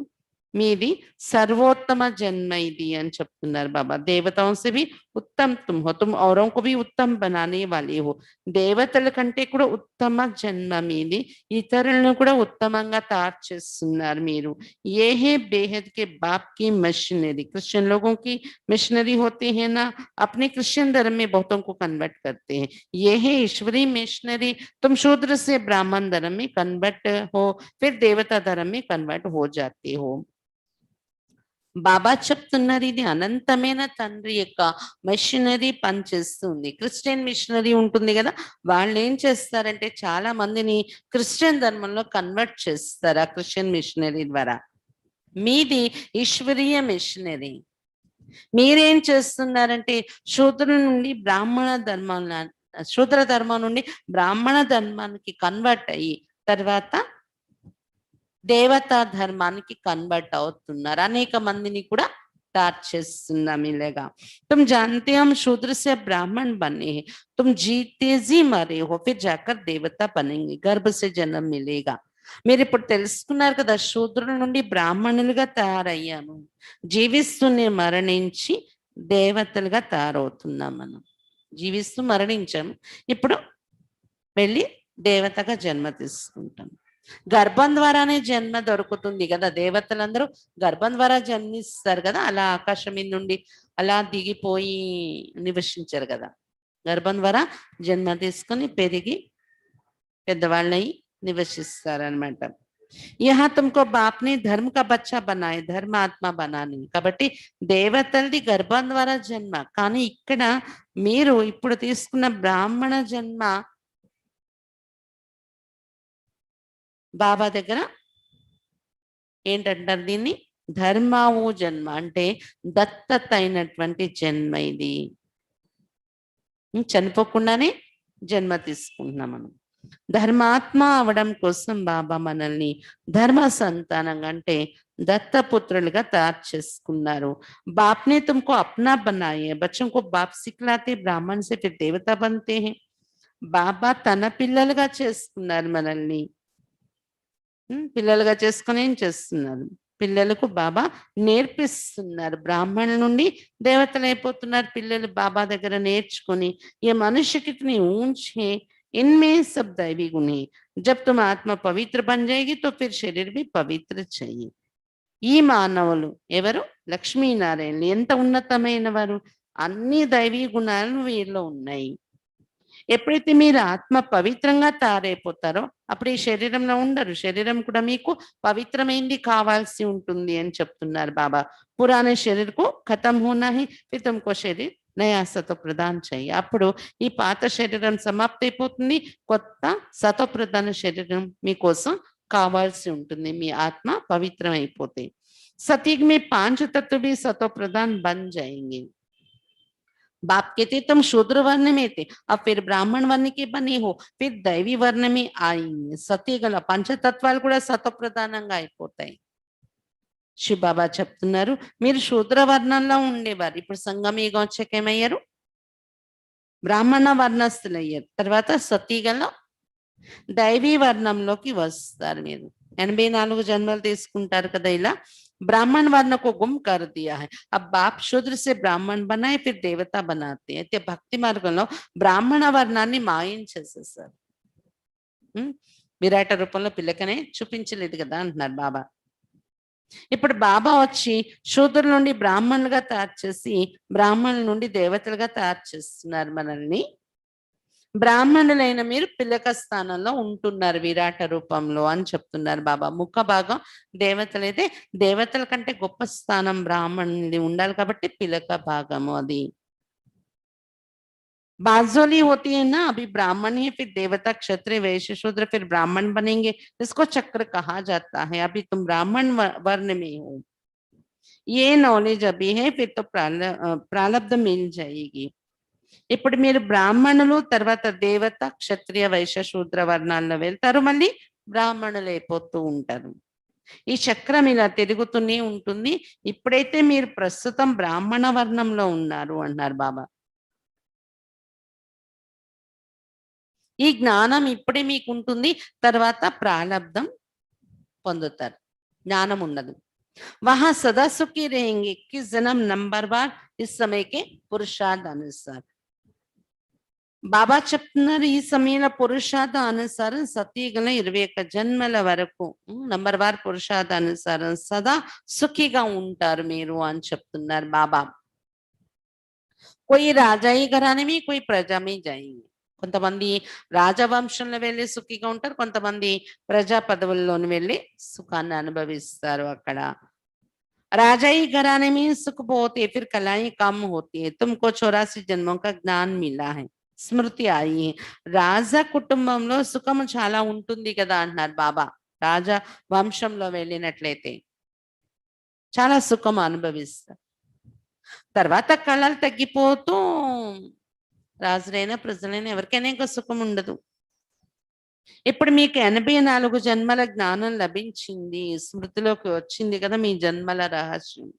మీది सर्वोत्तम जन्म ఇది అని చెప్తున్నారు బాబా. దేవతాओं से भी उत्तम तुम हो, तुम औरों को भी उत्तम बनाने वाले हो. దేవతల కంటే కూడా ఉత్తమ జన్మ మీది. ఇతరులను కూడా ఉత్తమంగా తయారు చేస్తున్నారు మీరు. ये है बेहद के बाप की मशीनरी. क्रिश्चियन लोगों की मिशनरी होते हैं ना, अपने क्रिश्चियन धर्म में बहुतों को कन्वर्ट करते हैं. ये है ईश्वरी मिशनरी. तुम शूद्र से ब्राह्मण धर्म में कन्वर्ट हो, फिर देवता धर्म में कन्वर्ट हो जाते हो. బాబా చెప్తున్నారు ఇది అనంతమైన తండ్రి యొక్క మిషనరీ పనిచేస్తుంది. క్రిస్టియన్ మిషనరీ ఉంటుంది కదా, వాళ్ళు ఏం చేస్తారంటే చాలా మందిని క్రిస్టియన్ ధర్మంలో కన్వర్ట్ చేస్తారు ఆ క్రిస్టియన్ మిషనరీ ద్వారా. మీది ఈశ్వరీయ మిషనరీ. మీరేం చేస్తున్నారంటే శూద్రుల నుండి బ్రాహ్మణ ధర్మం, శూద్ర ధర్మం నుండి బ్రాహ్మణ ధర్మానికి కన్వర్ట్ అయ్యి తర్వాత దేవతా ధర్మానికి కన్వర్ట్ అవుతున్నారు. అనేక మందిని కూడా तैयार చేస్తున్నా मिलेगा. तुम जानते हो हम शूद्र से ब्राह्मण बने हैं, तुम जीते जी मरे हो, फिर जाकर देवता बनेंगे, गर्भ से जन्म मिलेगा. మీరు ఇప్పుడు తెలుసుకున్నారు కదా, శూద్రుల నుండి బ్రాహ్మణులుగా తయారయ్యాము, జీవిస్తూనే మరణించి దేవతలుగా తయారవుతున్నాం. మనం జీవిస్తూ మరణించాము, ఇప్పుడు వెళ్ళి దేవతగా జన్మ తీసుకుంటాం. గర్భం ద్వారానే జన్మ దొరుకుతుంది కదా, దేవతలందరూ గర్భం ద్వారా జన్మిస్తారు కదా, అలా ఆకాశం మీద నుండి అలా దిగిపోయి నివసించారు కదా, గర్భం ద్వారా జన్మ తీసుకొని పెరిగి పెద్దవాళ్ళయి నివసిస్తారనమాట. यहाँ तुमको बाप ने धर्म का बच्चा बनाए, ధర్మాత్మ बनाने. కాబట్టి దేవతలది గర్భం ద్వారా జన్మ, కానీ ఇక్కడ మీరు ఇప్పుడు తీసుకున్న బ్రాహ్మణ జన్మ బాబా దగ్గర ఏంటంటారు దీన్ని, ధర్మావు జన్మ అంటే దత్తత అయినటువంటి జన్మ ఇది. చనిపోకుండానే జన్మ తీసుకుంటున్నాం మనం. ధర్మాత్మ అవడం కోసం బాబా మనల్ని ధర్మ సంతానంగా అంటే దత్తపుత్రులుగా తయారు చేసుకున్నారు. బాప్నే తుమ్కో అప్నా బనాయే, బచ్చోं को बाप सिखलाते, ब्राह्मण से फिर देवता बनते हैं. బాబా తన పిల్లలుగా చేసుకున్నారు మనల్ని. పిల్లలుగా చేసుకొని ఏం చేస్తున్నారు, పిల్లలకు బాబా నేర్పిస్తున్నారు. బ్రాహ్మణుల నుండి దేవతలు అయిపోతున్నారు పిల్లలు బాబా దగ్గర నేర్చుకొని. ये मनुष्य कितनी ऊंच है, इनमें सब दैवी गुण है. जब तुम आत्मा पवित्र बन जाएगी तो फिर शरीर भी पवित्र चाहिए. ఈ మానవులు ఎవరు, లక్ష్మీనారాయణులు ఎంత ఉన్నతమైన వారు, అన్ని దైవీ గుణాలు వీరిలో ఉన్నాయి. ఎప్పుడైతే మీరు ఆత్మ పవిత్రంగా తయారైపోతారో అప్పుడు ఈ శరీరంలో ఉండరు, శరీరం కూడా మీకు పవిత్రమైంది కావాల్సి ఉంటుంది అని చెప్తున్నారు బాబా. పురాణే శరీరకు ఖతం హోనా హై, ఫిర్ తుమ్కో శరీర్ నయా సతో ప్రదాన్ చెయ్యి. అప్పుడు ఈ పాత శరీరం సమాప్తి అయిపోతుంది, కొత్త సతో ప్రధాన శరీరం మీకోసం కావాల్సి ఉంటుంది, మీ ఆత్మ పవిత్రం అయిపోతే. సతీగ్ మీ 5 तत्व भी सतो प्रधान बन जाएंगे. बाप कहते तुम शूद्र वर्ण में थे, अब फिर ब्राह्मण वर्ण के बने हो, फिर दैवी वर्ण में आएंगे. సతీగల పంచతత్వాలు కూడా సతోప్రధానంగా అయిపోతాయి. శివ బాబా చెప్తున్నారు మీరు శూద్ర వర్ణంలో ఉండేవారు, ఇప్పుడు సంగమయుగం వచ్చాక ఏమయ్యారు, బ్రాహ్మణ వర్ణస్థులు అయ్యారు. తర్వాత సతీగలో దైవీ వర్ణంలోకి వస్తారు. మీరు 84 జన్మలు తీసుకుంటారు కదా ఇలా. ब्राह्मण वर्ण को गुम कर दिया है, अब बाप शूद्र से ब्राह्मण बनाए फिर देवता बनाते हैं. అయితే భక్తి మార్గంలో బ్రాహ్మణ వర్ణాన్ని మాయించేసేసారు. విరాట రూపంలో పిల్లకనే చూపించలేదు కదా అంటున్నారు బాబా. ఇప్పుడు బాబా వచ్చి శూద్రుల నుండి బ్రాహ్మణులుగా తయారు చేసి బ్రాహ్మణుల నుండి దేవతలుగా తయారు చేస్తున్నారు మనల్ని. బ్రాహ్మణులైన మీరు పిల్లక స్థానంలో ఉంటున్నారు విరాట రూపంలో అని చెప్తున్నారు బాబా. ముఖ భాగం దేవతలైతే దేవతల కంటే గొప్ప స్థానం బ్రాహ్మణుది ఉండాలి కాబట్టి పిలక భాగము అది. बाजोली होती है ना, अभी ब्राह्मण है फिर देवता क्षत्रिय वैश्य शूद्र फिर ब्राह्मण बनेंगे, इसको चक्र कहा जाता है. अभी तुम ब्राह्मण वर्ण में हो, ये नॉलेज अभी है, फिर तो प्रारब्ध मिल जाएगी. ఇప్పుడు మీరు బ్రాహ్మణులు, తర్వాత దేవత, క్షత్రియ, వైశ్య, శూద్ర వర్ణాల్లో వెళ్తారు, మళ్ళీ బ్రాహ్మణులు అయిపోతూ ఉంటారు. ఈ చక్రం ఇలా తిరుగుతూనే ఉంటుంది. ఇప్పుడైతే మీరు ప్రస్తుతం బ్రాహ్మణ వర్ణంలో ఉన్నారు అన్నారు బాబా. ఈ జ్ఞానం ఇప్పుడే మీకు ఉంటుంది, తర్వాత ప్రాలబ్ధం పొందుతారు, జ్ఞానం ఉండదు. वहां सदा सुखी रहेंगे। किस जन्म? नंबर बार इस समय के पुरुषार्थ अनुसार బాబా చెప్తున్నారు ఈ సమయంలో పురుషార్థ అనుసారం సతీగల 21 జన్మల వరకు నంబర్ వార్ పురుషార్థ అనుసారం సదా సుఖిగా ఉంటారు మీరు అని చెప్తున్నారు బాబా. कोई రాజాయి ఘరానే మీ कोई ప్రజా మీ జాయింగే. కొంతమంది రాజవంశంలో వెళ్ళి సుఖిగా ఉంటారు, కొంతమంది ప్రజా పదవుల్లోని వెళ్ళి సుఖాన్ని అనుభవిస్తారు అక్కడ. राजाई घराने में सुख बहुत है, फिर कलाएं कम होती है, तुमको 84 जन्मों का ज्ञान मिला है, స్మృతి అయి. రాజా కుటుంబంలో సుఖము చాలా ఉంటుంది కదా అంటున్నారు బాబా. రాజా వంశంలో వెళ్ళినట్లయితే చాలా సుఖం అనుభవిస్తారు. తర్వాత కళలు తగ్గిపోతూ రాజులైనా ప్రజలైనా ఎవరికైనా ఇంకా సుఖం ఉండదు. ఇప్పుడు మీకు 84 జన్మల జ్ఞానం లభించింది, స్మృతిలోకి వచ్చింది కదా మీ జన్మల రహస్యం.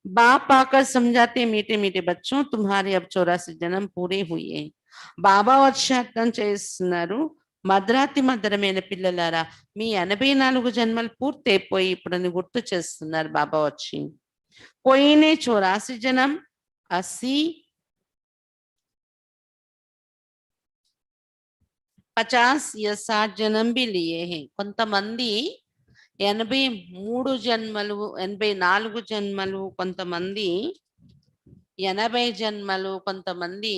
बाप आकर समझाते मीठे मीठे बच्चों तुम्हारे अब 84 जन्म पूरे हुए. బాబా వచ్చి అర్థం చేస్తున్నారు, మధురాతి మధురమైన పిల్లలారా మీ 84 జన్మలు పూర్తయిపోయి ఇప్పుడు గుర్తు చేస్తున్నారు బాబా వచ్చి. कोई 84 जन्म 80 50 या 60 जन्म भी लिए हैं. కొంతమంది 83 జన్మలు 84 జన్మలు, కొంతమంది 80 జన్మలు, కొంతమంది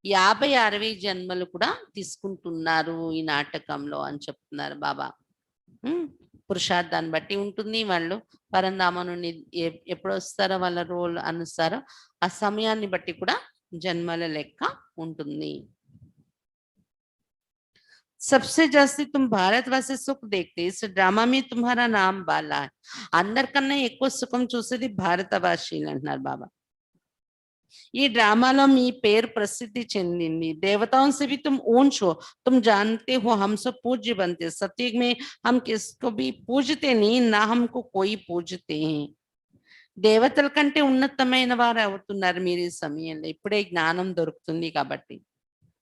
50 60 జన్మలు కూడా తీసుకుంటున్నారు ఈ నాటకంలో అని చెప్తున్నారు బాబా. పురుషార్థాన్ని బట్టి ఉంటుంది, వాళ్ళు పరంధామ నుండి ఎప్పుడు వస్తారో వాళ్ళ రోల్ అనుసారం ఆ సమయాన్ని బట్టి కూడా జన్మల లెక్క ఉంటుంది. सबसे जास्ती तुम भारतवासी सुख देखते, इस ड्रामा में तुम्हारा नाम बाला है. అందరికన్నా ఎక్కువ సుఖం చూసేది భారతవాసీలు అంటున్నారు బాబా. ఈ డ్రామాలో మీ పేరు ప్రసిద్ధి చెందింది. देवताओं से भी तुम ऊंच हो, तुम जानते हो हम सब पूज्य बनते, सत्युग में हम किसको भी पूजते नहीं, ना हमको कोई पूजते हैं. దేవతల కంటే ఉన్నతమైన వారు అవుతున్నారు మీరు ఈ సమయంలో. ఇప్పుడే జ్ఞానం దొరుకుతుంది కాబట్టి,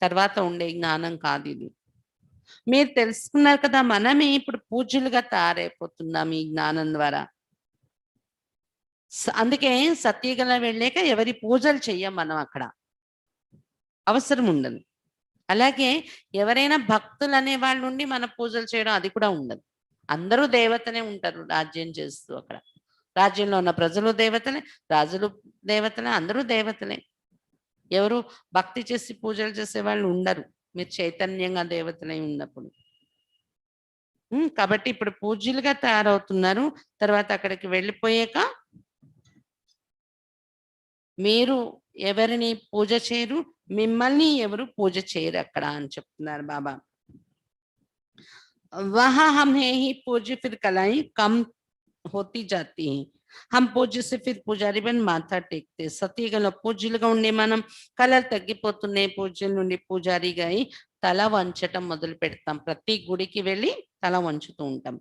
తర్వాత ఉండే జ్ఞానం కాదు ఇది. మీరు తెలుసుకున్నారు కదా, మనమే ఇప్పుడు పూజ్యులుగా తయారైపోతున్నాం ఈ జ్ఞానం ద్వారా. అందుకే సత్యగల వెళ్ళాక ఎవరి పూజలు చెయ్యం మనం, అక్కడ అవసరం ఉండదు. అలాగే ఎవరైనా భక్తులు అనే వాళ్ళు ఉండి మన పూజలు చేయడం అది కూడా ఉండదు. అందరూ దేవతనే ఉంటారు రాజ్యం చేస్తూ. అక్కడ రాజ్యంలో ఉన్న ప్రజలు దేవతలే, రాజులు దేవతలే, అందరూ దేవతలే. ఎవరు భక్తి చేసి పూజలు చేసే వాళ్ళు ఉండరు మీరు చైతన్యంగా దేవతలై ఉన్నప్పుడు. కాబట్టి ఇప్పుడు పూజ్యులుగా తయారవుతున్నారు. తర్వాత అక్కడికి వెళ్ళిపోయాక మీరు ఎవరిని పూజ చేయరు, మిమ్మల్ని ఎవరు పూజ చేయరు అక్కడ అని చెప్తున్నారు బాబా. वहां हम है ही पूज्य, फिर कलाएं कम होती जाती हैं. हम పూజ్య से फिर పూజారి బన్ మాథా టేక్తే. సతీగలో పూజ్యులుగా ఉండే మనం కళలు తగ్గిపోతున్నాయి, పూజ్యుల నుండి పూజారిగా అయి తల వంచటం మొదలు పెడతాం. ప్రతి గుడికి వెళ్ళి తల వంచుతూ ఉంటాం.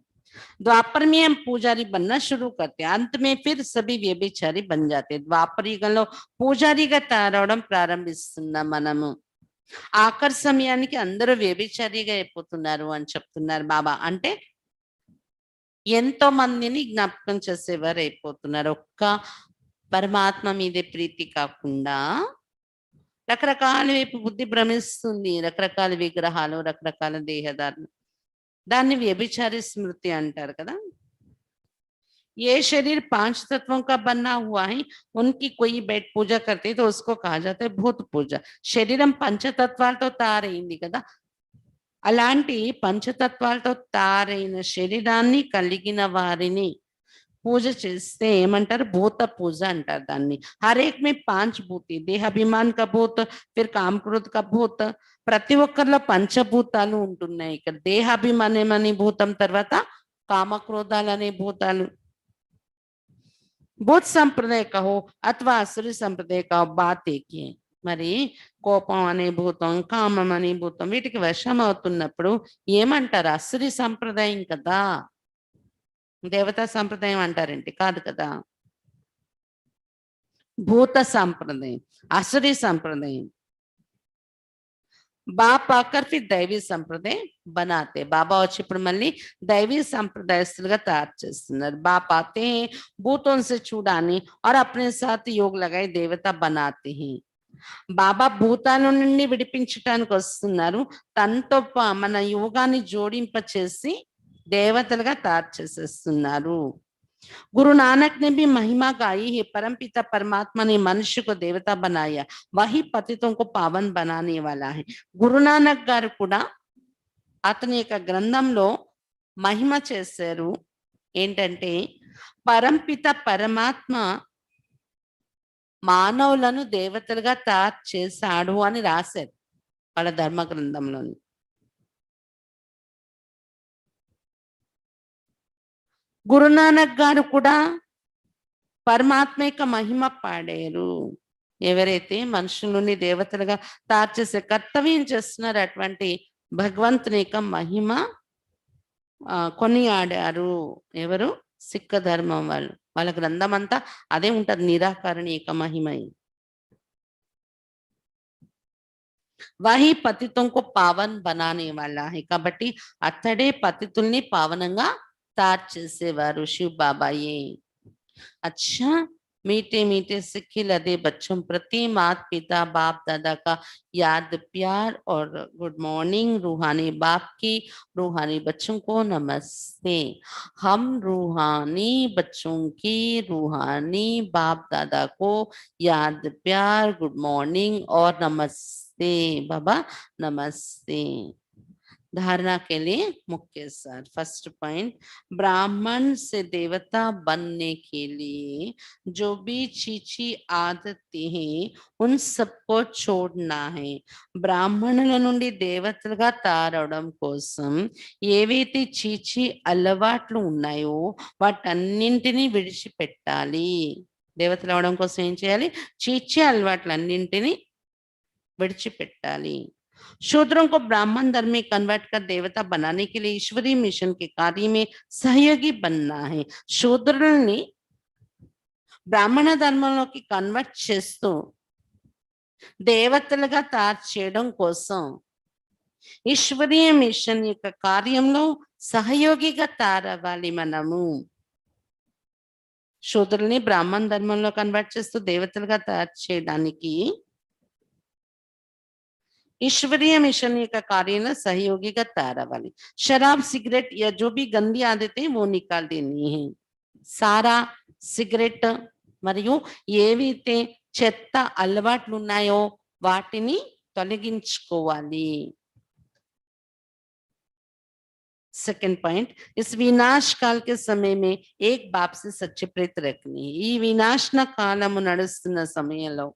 द्वापर में हम पुजारी बनना शुरू करते हैं, अंत में फिर सभी व्यभिचारी बन जाते हैं. ద్వాపరీగంలో పూజారిగా తయారవడం ప్రారంభిస్తున్నాం మనము. ఆఖరి సమయానికి అందరూ వ్యభిచారిగా అయిపోతున్నారు అని చెప్తున్నారు బాబా. అంటే ఎంతో మందిని జ్ఞాపకం చేసేవారు అయిపోతున్నారు. ఒక్క పరమాత్మ మీదే ప్రీతి కాకుండా రకరకాల వైపు బుద్ధి భ్రమిస్తుంది, రకరకాల విగ్రహాలు, రకరకాల దేహదారులు. దాన్ని వ్యభిచారి స్మృతి అంటారు కదా. ये शरीर 5 तत्वों का बना हुआ है, उनकी कोई बैठ पूजा करते तो उसको कहा जाता है भूत पूजा. శరీరం పంచతత్వాలతో తయారైంది కదా, అలాంటి పంచతత్వాలతో తయారైన శరీరాన్ని కలిగిన వారిని పూజ చేస్తే ఏమంటారు? భూత పూజ అంటారు దాన్ని. हर एक में 5 భూతి, దేహాభిమాన్ కా భూత, फिर काम क्रोध का भूत. ప్రతి ఒక్కరిలో పంచభూతాలు ఉంటున్నాయి. ఇక్కడ దేహాభిమానం అనే భూతం, తర్వాత కామక్రోధాలు అనే భూతాలు. భూత్ సంప్రదాయ కహో అథవా అసురి సంప్రదాయ కహో, బాత్ ఏకి. మరి కోపం అనే భూతం, కామం అనే భూతం, వీటికి వశం అవుతున్నప్పుడు ఏమంటారు? అసురి సంప్రదాయం కదా, దేవతా సంప్రదాయం అంటారేంటి? కాదు కదా, భూత సంప్రదాయం, అసురి సంప్రదాయం. బాప్ ఆకర్ ఫిర్ దైవీ సంప్రదాయ బనాతే బాబా వచ్చి ఇప్పుడు మళ్ళీ దైవీ సంప్రదాయస్తులుగా తయారు చేస్తున్నారు బాప్ आते हैं भूतों से छुड़ाने और अपने साथ योग लगाए देवता बनाते हैं బాబా భూతాల నుండి విడిపించటానికి వస్తున్నారు తనతో మన యోగాన్ని జోడింప చేసి దేవతలుగా తయారు చేసేస్తున్నారు गुरु नानक ने भी महिमा गाई है परमपिता परमात्मा ने मनुष्य को देवता बनाया वही पतितों को पावन बनाने वाला है గురు నానక్ గారు కూడా అతని యొక్క గ్రంథంలో మహిమ చేశారు ఏంటంటే పరంపిత పరమాత్మ మానవులను దేవతలుగా తయారు చేశాడు అని రాశారు వాళ్ళ ధర్మ గ్రంథంలోని గురునానక్ గారు కూడా పరమాత్మ యొక్క మహిమ పాడారు ఎవరైతే మనుషులని దేవతలుగా తయారు చేసే కర్తవ్యం చేస్తున్నారు అటువంటి భగవంతుని యొక్క మహిమ కొనియాడారు ఎవరు సిక్క ధర్మం వాళ్ళు వాళ్ళ గ్రంథం అంతా అదే ఉంటది నిరాకరణ యొక్క మహిమ వహి పతితంకు పావన్ బనానే వాళ్ళ కాబట్టి అతడే పతితుల్ని పావనంగా తయారు చేసేవారు శివ్ బాబాయే अच्छा मीठे मीठे सिक्के लदे बच्चों प्रति माता पिता बाप दादा का याद प्यार और गुड मॉर्निंग रूहानी बाप की रूहानी बच्चों को नमस्ते हम रूहानी बच्चों की रूहानी बाप दादा को याद प्यार गुड मॉर्निंग और नमस्ते बाबा नमस्ते धारणा के लिए मुख्य सार फर्स्ट पॉइंट ब्राह्मण से देवता बनने के लिए जो भी चीची आदतें हैं उन सबको छोड़ना है బ్రాహ్మణుల నుండి దేవతలుగా తారవడం కోసం ఏవైతే చీచి అలవాట్లు ఉన్నాయో వాటన్నింటినీ విడిచిపెట్టాలి దేవతలు అవడం కోసం ఏం చేయాలి చీచి అలవాట్లన్నింటినీ విడిచిపెట్టాలి शूद्रों को ब्राह्मण धर्म में कन्वर्ट कर देवता बनाने के लिए ईश्वरीय मिशन के कार्य में सहयोगी बनना है शूद्रुल्ని బ్రాహ్మణ ధర్మంలోకి కన్వర్ట్ చేస్తూ దేవతలుగా తయారు చేయడం కోసం ఈశ్వరీయ మిషన్ యొక్క కార్యంలో సహయోగిగా తయారవ్వాలి మనము శూద్రుల్ని బ్రాహ్మణ ధర్మంలో కన్వర్ట్ చేస్తూ దేవతలుగా తయారు చేయడానికి ईश्वरीय मिशन का कार्य में सहयोगी का तारा वाली शराब सिगरेट या जो भी गंदी आदतें वो निकाल देनी है सारा सिगरेट మరియు ఏవైతే చెత్త అలవాట్లు ఉన్నాయో వాటిని తొలగించుకోవాలి सेकंड पॉइंट इस विनाश काल के समय में एक बाप से सच्चे प्रीत रखनी ఈ వినాశన కాలము నడుస్తున్న సమయంలో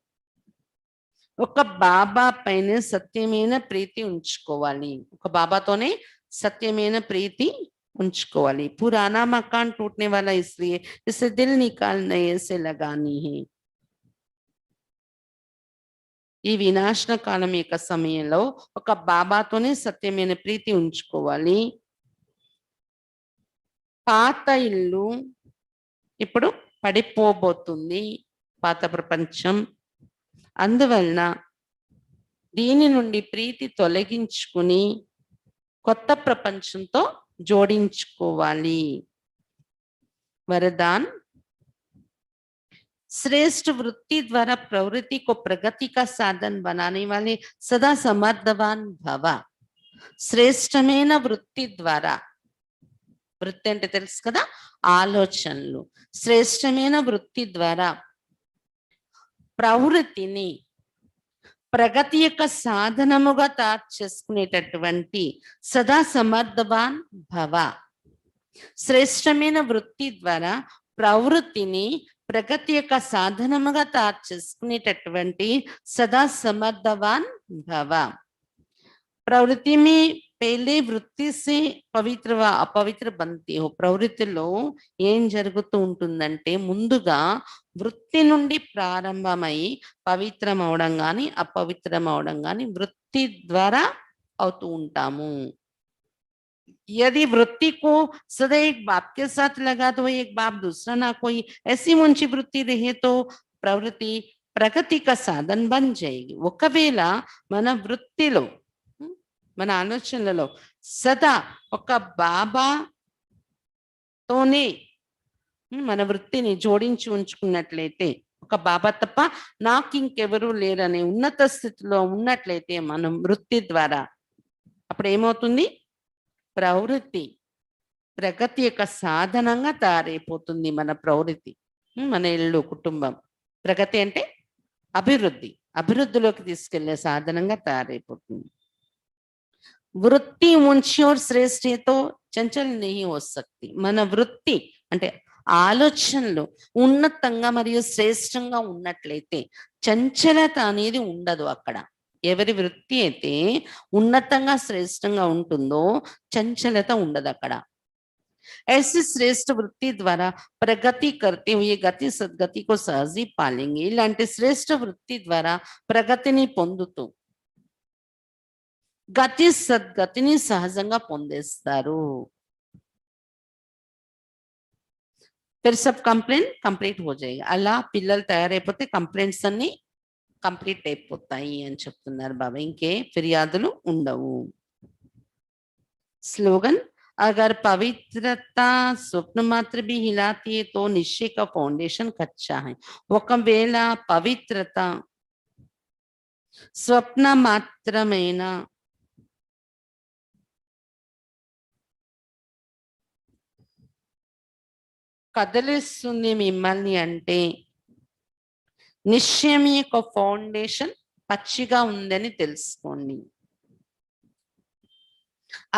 ఒక బాబా పైన సత్యమైన ప్రీతి ఉంచుకోవాలి ఒక బాబాతోనే సత్యమైన ప్రీతి ఉంచుకోవాలి పురానా మకాన్ टूटने वाला इसलिए इसे दिल निकाल नए से लगानी है ఈ వినాశన కాలం యొక్క సమయంలో ఒక బాబాతోనే సత్యమైన ప్రీతి ఉంచుకోవాలి పాత ఇల్లు ఇప్పుడు పడిపోబోతుంది పాత ప్రపంచం అందువలన దీని నుండి ప్రీతి తొలగించుకుని కొత్త ప్రపంచంతో जोड़िंचुकोवाली वरदान श्रेष्ठ वृत्ति द्वारा प्रवृत्ति को प्रगति का साधन बनाने वाले सदा समर्थवान भव श्रेष्ठమైన వృత్తి ద్వారా వృత్తి అంటే తెలుసు కదా ఆలోచనలు శ్రేష్టమైన వృత్తి ద్వారా ప్రవృత్తిని ప్రగతి యొక్క సాధనముగా తయారు చేసుకునేటటువంటి సదా సమర్థవాన్ భవ శ్రేష్టమైన వృత్తి ద్వారా ప్రవృత్తిని ప్రగతి యొక్క సాధనముగా తయారు చేసుకునేటటువంటి సదా సమర్థవాన్ భవ प्रवृत्ति में पहले वृत्ति से पवित्र व अपवित्र बनती हो ప్రవృత్తిలో ఏం జరుగుతూ ఉంటుందంటే ముందుగా వృత్తి నుండి ప్రారంభమై పవిత్రం అవడం గాని అపవిత్రం అవడం గాని వృత్తి ద్వారా అవుతూ ఉంటాము यदि वृत्ति को सदा एक बाप के साथ लगा तो एक बाप दूसरा ना कोई ऐसी ऊंची वृत्ति रहे तो प्रवृत्ति प्रगति का साधन बन जाएगी ఒకవేళ మన వృత్తిలో మన ఆలోచనలలో సదా ఒక బాబాతోనే మన వృత్తిని జోడించి ఉంచుకున్నట్లయితే, ఒక బాబా తప్ప నాకు ఇంకెవరూ లేరనే ఉన్నత స్థితిలో ఉన్నట్లయితే మనం వృత్తి ద్వారా అప్పుడు ఏమవుతుంది? ప్రవృత్తి ప్రగతి యొక్క సాధనంగా తయారైపోతుంది మన ప్రవృత్తి. మన ఇల్లు, కుటుంబం. ప్రగతి అంటే అభివృద్ధి. అభివృద్ధిలోకి తీసుకెళ్లే సాధనంగా తయారైపోతుంది. వృత్తి ऊंची और श्रेष्ठ है तो चंचल नहीं हो सकती. మన వృత్తి అంటే ఆలోచనలు ఉన్నతంగా మరియు శ్రేష్టంగా ఉన్నట్లయితే చంచలత అనేది ఉండదు అక్కడ. ఎవరి వృత్తి అయితే ఉన్నతంగా శ్రేష్టంగా ఉంటుందో చంచలత ఉండదు అక్కడ. ऐसी श्रेष्ठ వృత్తి ద్వారా ప్రగతి करते हुए గతి సద్గతి को सहज ही पालेंगे. ఇలాంటి శ్రేష్ఠ వృత్తి ద్వారా ప్రగతిని పొందుతూ గతి సద్గతిని సహజంగా పొందేస్తారు. फिर सब कंप्लेंट कंप्लीट हो जाएगा. అలా పిల్లలు తయారైపోతే కంప్లైంట్స్ అన్ని కంప్లీట్ అయిపోతాయి అని చెప్తున్నారు బాబా. ఇంకే ఫిర్యాదులు ఉండవు. స్లోగన్ अगर पवित्रता स्वप्न मात्र भी हिलाती है तो निश्चय का फाउंडेशन कच्चा है. ఒకవేళ పవిత్రత స్వప్న మాత్రమైన కదిలిస్తుంది మిమ్మల్ని అంటే నిశ్చయం యొక్క ఫౌండేషన్ పచ్చిగా ఉందని తెలుసుకోండి.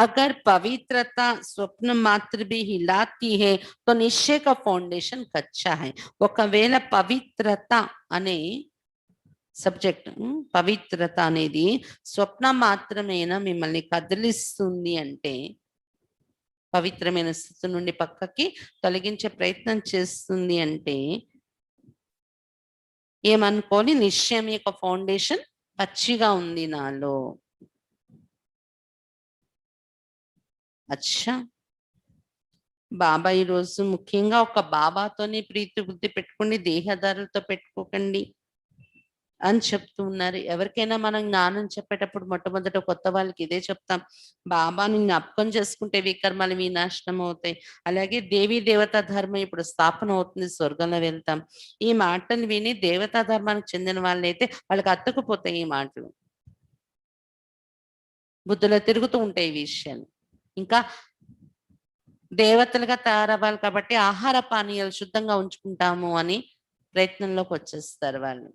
अगर पवित्रता स्वप्न मात्र भी हिलाती है तो निश्चय का फाउंडेशन कच्चा है. ఒకవేళ పవిత్రత అనే సబ్జెక్ట్ పవిత్రత అనేది స్వప్న మాత్రమేనా మిమ్మల్ని కదిలిస్తుంది అంటే పవిత్రమైన స్థితి నుండి పక్కకి తొలగించే ప్రయత్నం చేస్తుంది అంటే ఏమనుకోని నిశ్చయం యొక్క ఫౌండేషన్ పచ్చిగా ఉంది నాలో. అచ్చా బాబా ఈరోజు ముఖ్యంగా ఒక బాబాతోనే ప్రీతి బుద్ధి పెట్టుకోండి, దేహదారులతో పెట్టుకోకండి అని చెప్తూ ఉన్నారు. ఎవరికైనా మనం జ్ఞానం చెప్పేటప్పుడు మొట్టమొదట కొత్త వాళ్ళకి ఇదే చెప్తాం, బాబాని జ్ఞాపకం చేసుకుంటే వికర్మలు వినాశనం అవుతాయి. అలాగే దేవీ దేవతా ధర్మం ఇప్పుడు స్థాపన అవుతుంది, స్వర్గంలో వెళ్తాం. ఈ మాటలు విని దేవతా ధర్మానికి చెందిన వాళ్ళైతే వాళ్ళకి అతుకుపోతాయి ఈ మాటలు, బుద్ధిలో తిరుగుతూ ఉంటాయి ఈ విషయాలు. ఇంకా దేవతలుగా తయారవ్వాలి కాబట్టి ఆహార పానీయాలు శుద్ధంగా ఉంచుకుంటాము అని ప్రయత్నంలోకి వచ్చేస్తారు వాళ్ళు.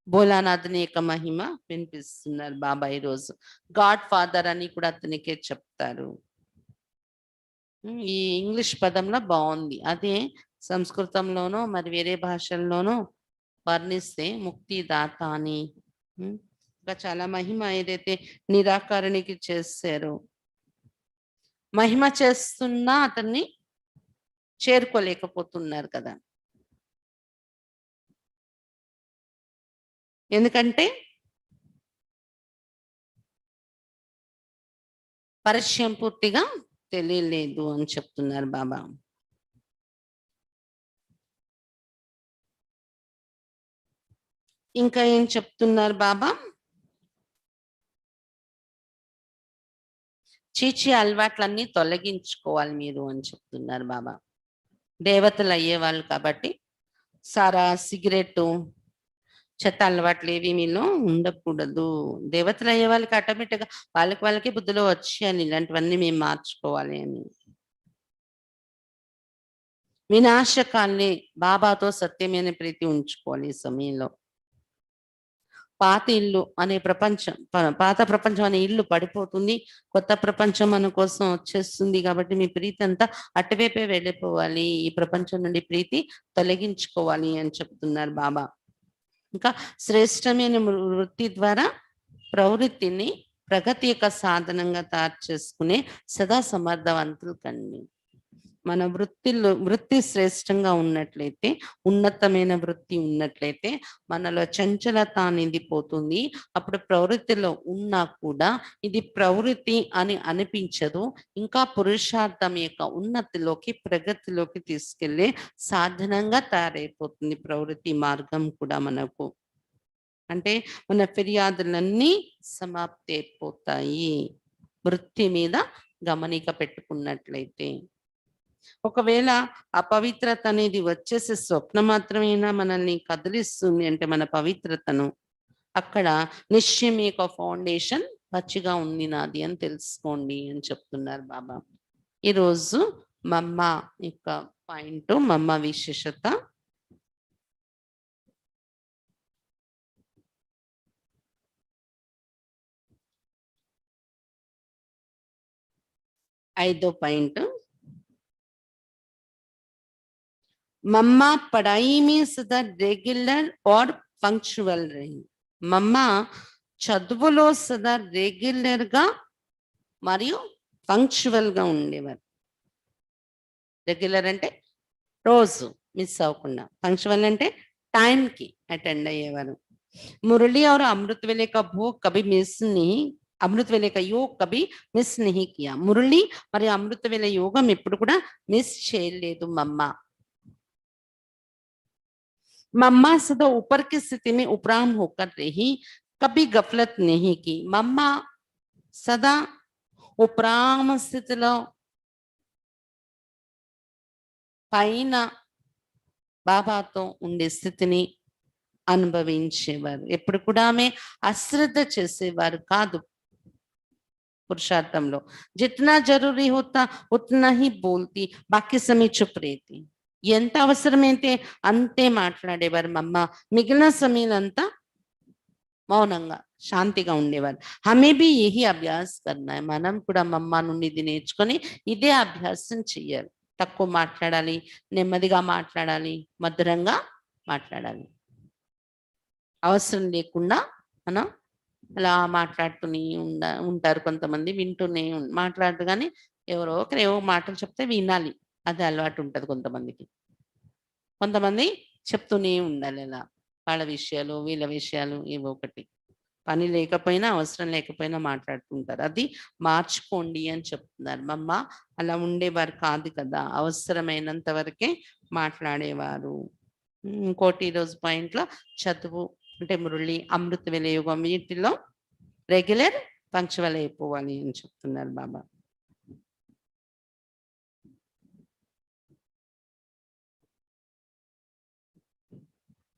భోలానాథుని యొక్క మహిమ వినిపిస్తున్నారు బాబా ఈరోజు. గాడ్ ఫాదర్ అని కూడా అతనికే చెప్తారు. ఈ ఇంగ్లీష్ పదంలో బాగుంది, అదే సంస్కృతంలోనో మరి వేరే భాషల్లోనో వర్ణిస్తే ముక్తిదాత అని. ఇంకా చాలా మహిమ ఏదైతే నిరాకరణకి చేశారో, మహిమ చేస్తున్నా అతన్ని చేరుకోలేకపోతున్నారు కదా. ఎందుకంటే పరిచయం పూర్తిగా తెలియలేదు అని చెప్తున్నారు బాబా. ఇంకా ఏం చెప్తున్నారు బాబా? చీచి అలవాట్లన్నీ తొలగించుకోవాలి మీరు అని చెప్తున్నారు బాబా. దేవతలు అయ్యేవాళ్ళు కాబట్టి సారా, సిగరెట్, చెత్త అలవాట్లు ఏవి మీలో ఉండకూడదు. దేవతలు అయ్యే వాళ్ళకి ఆటోమేటిక్గా వాళ్ళకి బుద్ధిలో వచ్చేయాలి ఇలాంటివన్నీ మేము మార్చుకోవాలి అని. వినాశకాల్ని బాబాతో సత్యమైన ప్రీతి ఉంచుకోవాలి ఈ సమయంలో. పాత ఇల్లు అనే ప్రపంచం, పాత ప్రపంచం అనే ఇల్లు పడిపోతుంది, కొత్త ప్రపంచం మన కోసం వచ్చేస్తుంది. కాబట్టి మీ ప్రీతి అంతా అటువైపే వెళ్ళిపోవాలి, ఈ ప్రపంచం నుండి ప్రీతి తొలగించుకోవాలి అని చెప్తున్నారు బాబా. ఇంకా శ్రేష్టమైన వృత్తి ద్వారా ప్రవృత్తిని ప్రగతి యొక్క సాధనంగా తయారు చేసుకునే సదా సమర్థవంతులు కండి. మన వృత్తి శ్రేష్టంగా ఉన్నట్లయితే, ఉన్నతమైన వృత్తి ఉన్నట్లయితే మనలో చంచలత అనేది పోతుంది. అప్పుడు ప్రవృత్తిలో ఉన్నా కూడా ఇది ప్రవృత్తి అని అనిపించదు. ఇంకా పురుషార్థం యొక్క ఉన్నతిలోకి ప్రగతిలోకి తీసుకెళ్లే సాధనంగా తయారైపోతుంది ప్రవృత్తి మార్గం కూడా మనకు. అంటే మన ఫిర్యాదులన్నీ సమాప్తి అయిపోతాయి వృత్తి మీద గమనిక పెట్టుకున్నట్లయితే. ఒకవేళ అపవిత్రత అనేది వచ్చేసి స్వప్న మాత్రమేనా మనల్ని కదిలిస్తుంది అంటే మన పవిత్రతను, అక్కడ నిశ్చయం యొక్క ఫౌండేషన్ పచ్చిగా ఉంది నాది అని తెలుసుకోండి అని చెప్తున్నారు బాబా. ఈరోజు మమ్మ యొక్క పాయింట్, మమ్మ విశేషత. ఐదో పాయింట్, मम्मा पढ़ाई में सदा रेगुलर और पंक्चुअल रही. మమ్మ చదువులో సదా రెగ్యులర్ గా మరియు పంక్చువల్ గా ఉండేవారు. రెగ్యులర్ అంటే రోజు మిస్ అవ్వకుండా, పంక్చువల్ అంటే టైంకి అటెండ్ అయ్యేవారు. మురళి और अमृत वेले का भोग कभी मिस नहीं, అమృత వేళ యొక్క యోగ్ కభీ మిస్ నహీ కియా. మురళి మరియు అమృత వేళ యోగం ఎప్పుడు కూడా మిస్ చేయలేదు మమ్మ. मम्मा सदा ऊपर की स्थिति में उपराम होकर रही, कभी गफलत नहीं की. मम्मा सदा उपराम స్థితిలో పైన బాబాతో ఉండే స్థితిని అనుభవించేవారు. ఎప్పుడు కూడా ఆమె అశ్రద్ధ చేసేవారు కాదు పురుషార్థంలో. जितना जरूरी होता उतना ही बोलती, बाकी समय चुप रहती. ఎంత అవసరమైతే అంతే మాట్లాడేవారు మమ్మ, మిగిలిన సమయం అంతా మౌనంగా శాంతిగా ఉండేవారు. హమే బి యహీ అభ్యాస్ కర్నా హై. మనం కూడా మమ్మ నుండి ఇది నేర్చుకొని ఇదే అభ్యాసం చెయ్యాలి. తక్కువ మాట్లాడాలి, నెమ్మదిగా మాట్లాడాలి, మధురంగా మాట్లాడాలి. అవసరం లేకుండా మనం అలా మాట్లాడుతూనే ఉంటారు కొంతమంది, వింటూనే మాట్లాడదు కానీ ఎవరో ఒకరు ఏవో మాటలు చెప్తే వినాలి, అది అలవాటు ఉంటుంది కొంతమందికి. కొంతమంది చెప్తూనే ఉండాలి అలా వాళ్ళ విషయాలు వీళ్ళ విషయాలు ఏవో ఒకటి, పని లేకపోయినా అవసరం లేకపోయినా మాట్లాడుతుంటారు. అది మార్చుకోండి అని చెప్తున్నారు. మమ్మ అలా ఉండేవారు కాదు కదా, అవసరమైనంత వరకే మాట్లాడేవారు. ఇంకోటి ఈరోజు పాయింట్లో చదువు అంటే మురళి, అమృత వినియోగం వీటిలో రెగ్యులర్ పంక్చువల్ అయిపోవాలి అని చెప్తున్నారు బాబా.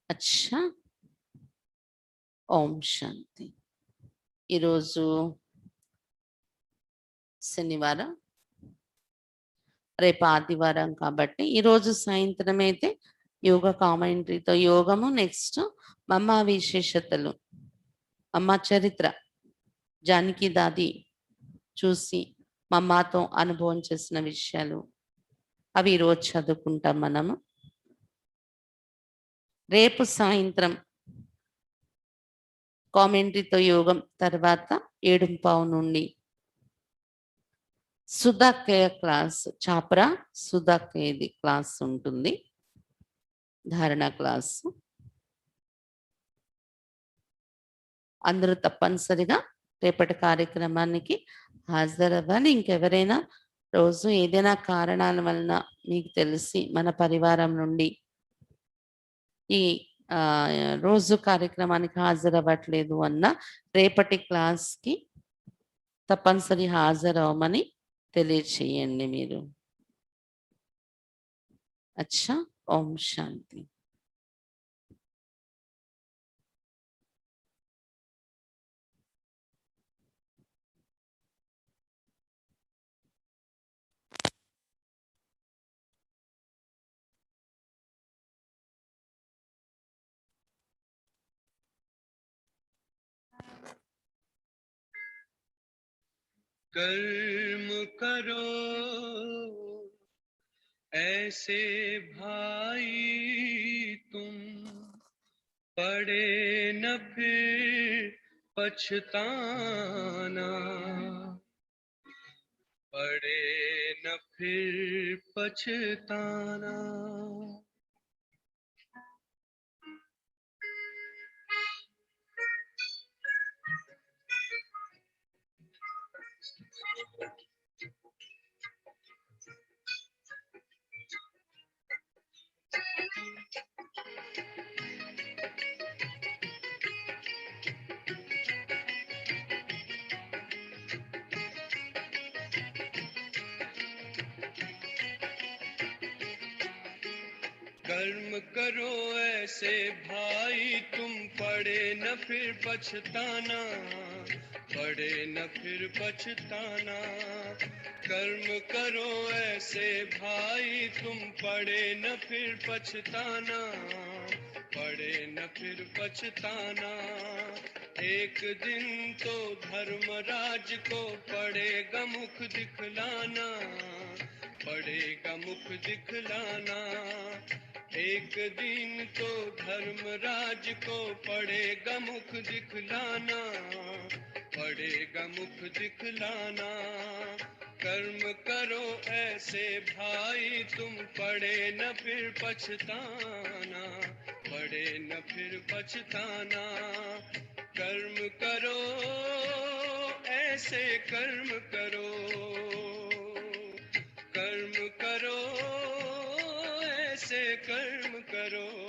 అచ్చా, ఓం శాంతి. ఈరోజు శనివారం, రేపు ఆదివారం కాబట్టి ఈరోజు సాయంత్రం అయితే యోగ కామెంటరీతో యోగము, నెక్స్ట్ మమ్మ విశేషతలు, అమ్మ చరిత్ర, జానకి దాది చూసి మమ్మతో అనుభవం చేసిన విషయాలు అవి ఈరోజు చదువుకుంటాం మనము. రేపు సాయంత్రం కామెంటరీతో యోగం తర్వాత 7:15 నుండి సుధాకయ్య క్లాస్, చాపరా సుధాకయ్యది క్లాస్ ఉంటుంది, ధారణ క్లాసు. అందరూ తప్పనిసరిగా రేపటి కార్యక్రమానికి హాజరవ్వాలి. ఇంకెవరైనా రోజు ఏదైనా కారణాల వలన మీకు తెలిసి మన పరివారం నుండి ఈ రోజు కార్యక్రమానికి హాజరవ్వట్లేదు అన్న రేపటి క్లాస్కి తప్పనిసరి హాజరవ్వమని తెలియచేయండి మీరు. అచ్చా, ఓం శాంతి. कर्म करो ऐसे भाई तुम, पड़े न फिर पछताना, पड़े न फिर पछताना. कर्म करो ऐसे भाई तुम, पड़े न फिर पछताना, पड़े न फिर पछताना। कर्म करो ऐसे भाई तुम, पड़े न फिर पछताना, पड़े न फिर पछताना। एक दिन तो धर्मराज को पड़ेगा मुख दिखलाना, पड़ेगा मुख दिखलाना। एक दिन तो धर्मराज को पड़ेगा मुख दिखलाना, पड़ेगा मुख दिखलाना। कर्म करो ऐसे भाई तुम, पड़े न फिर पछताना, पड़े न फिर पछताना। कर्म करो ऐसे कर्म करो, कर्म करो ऐसे कर्म करो।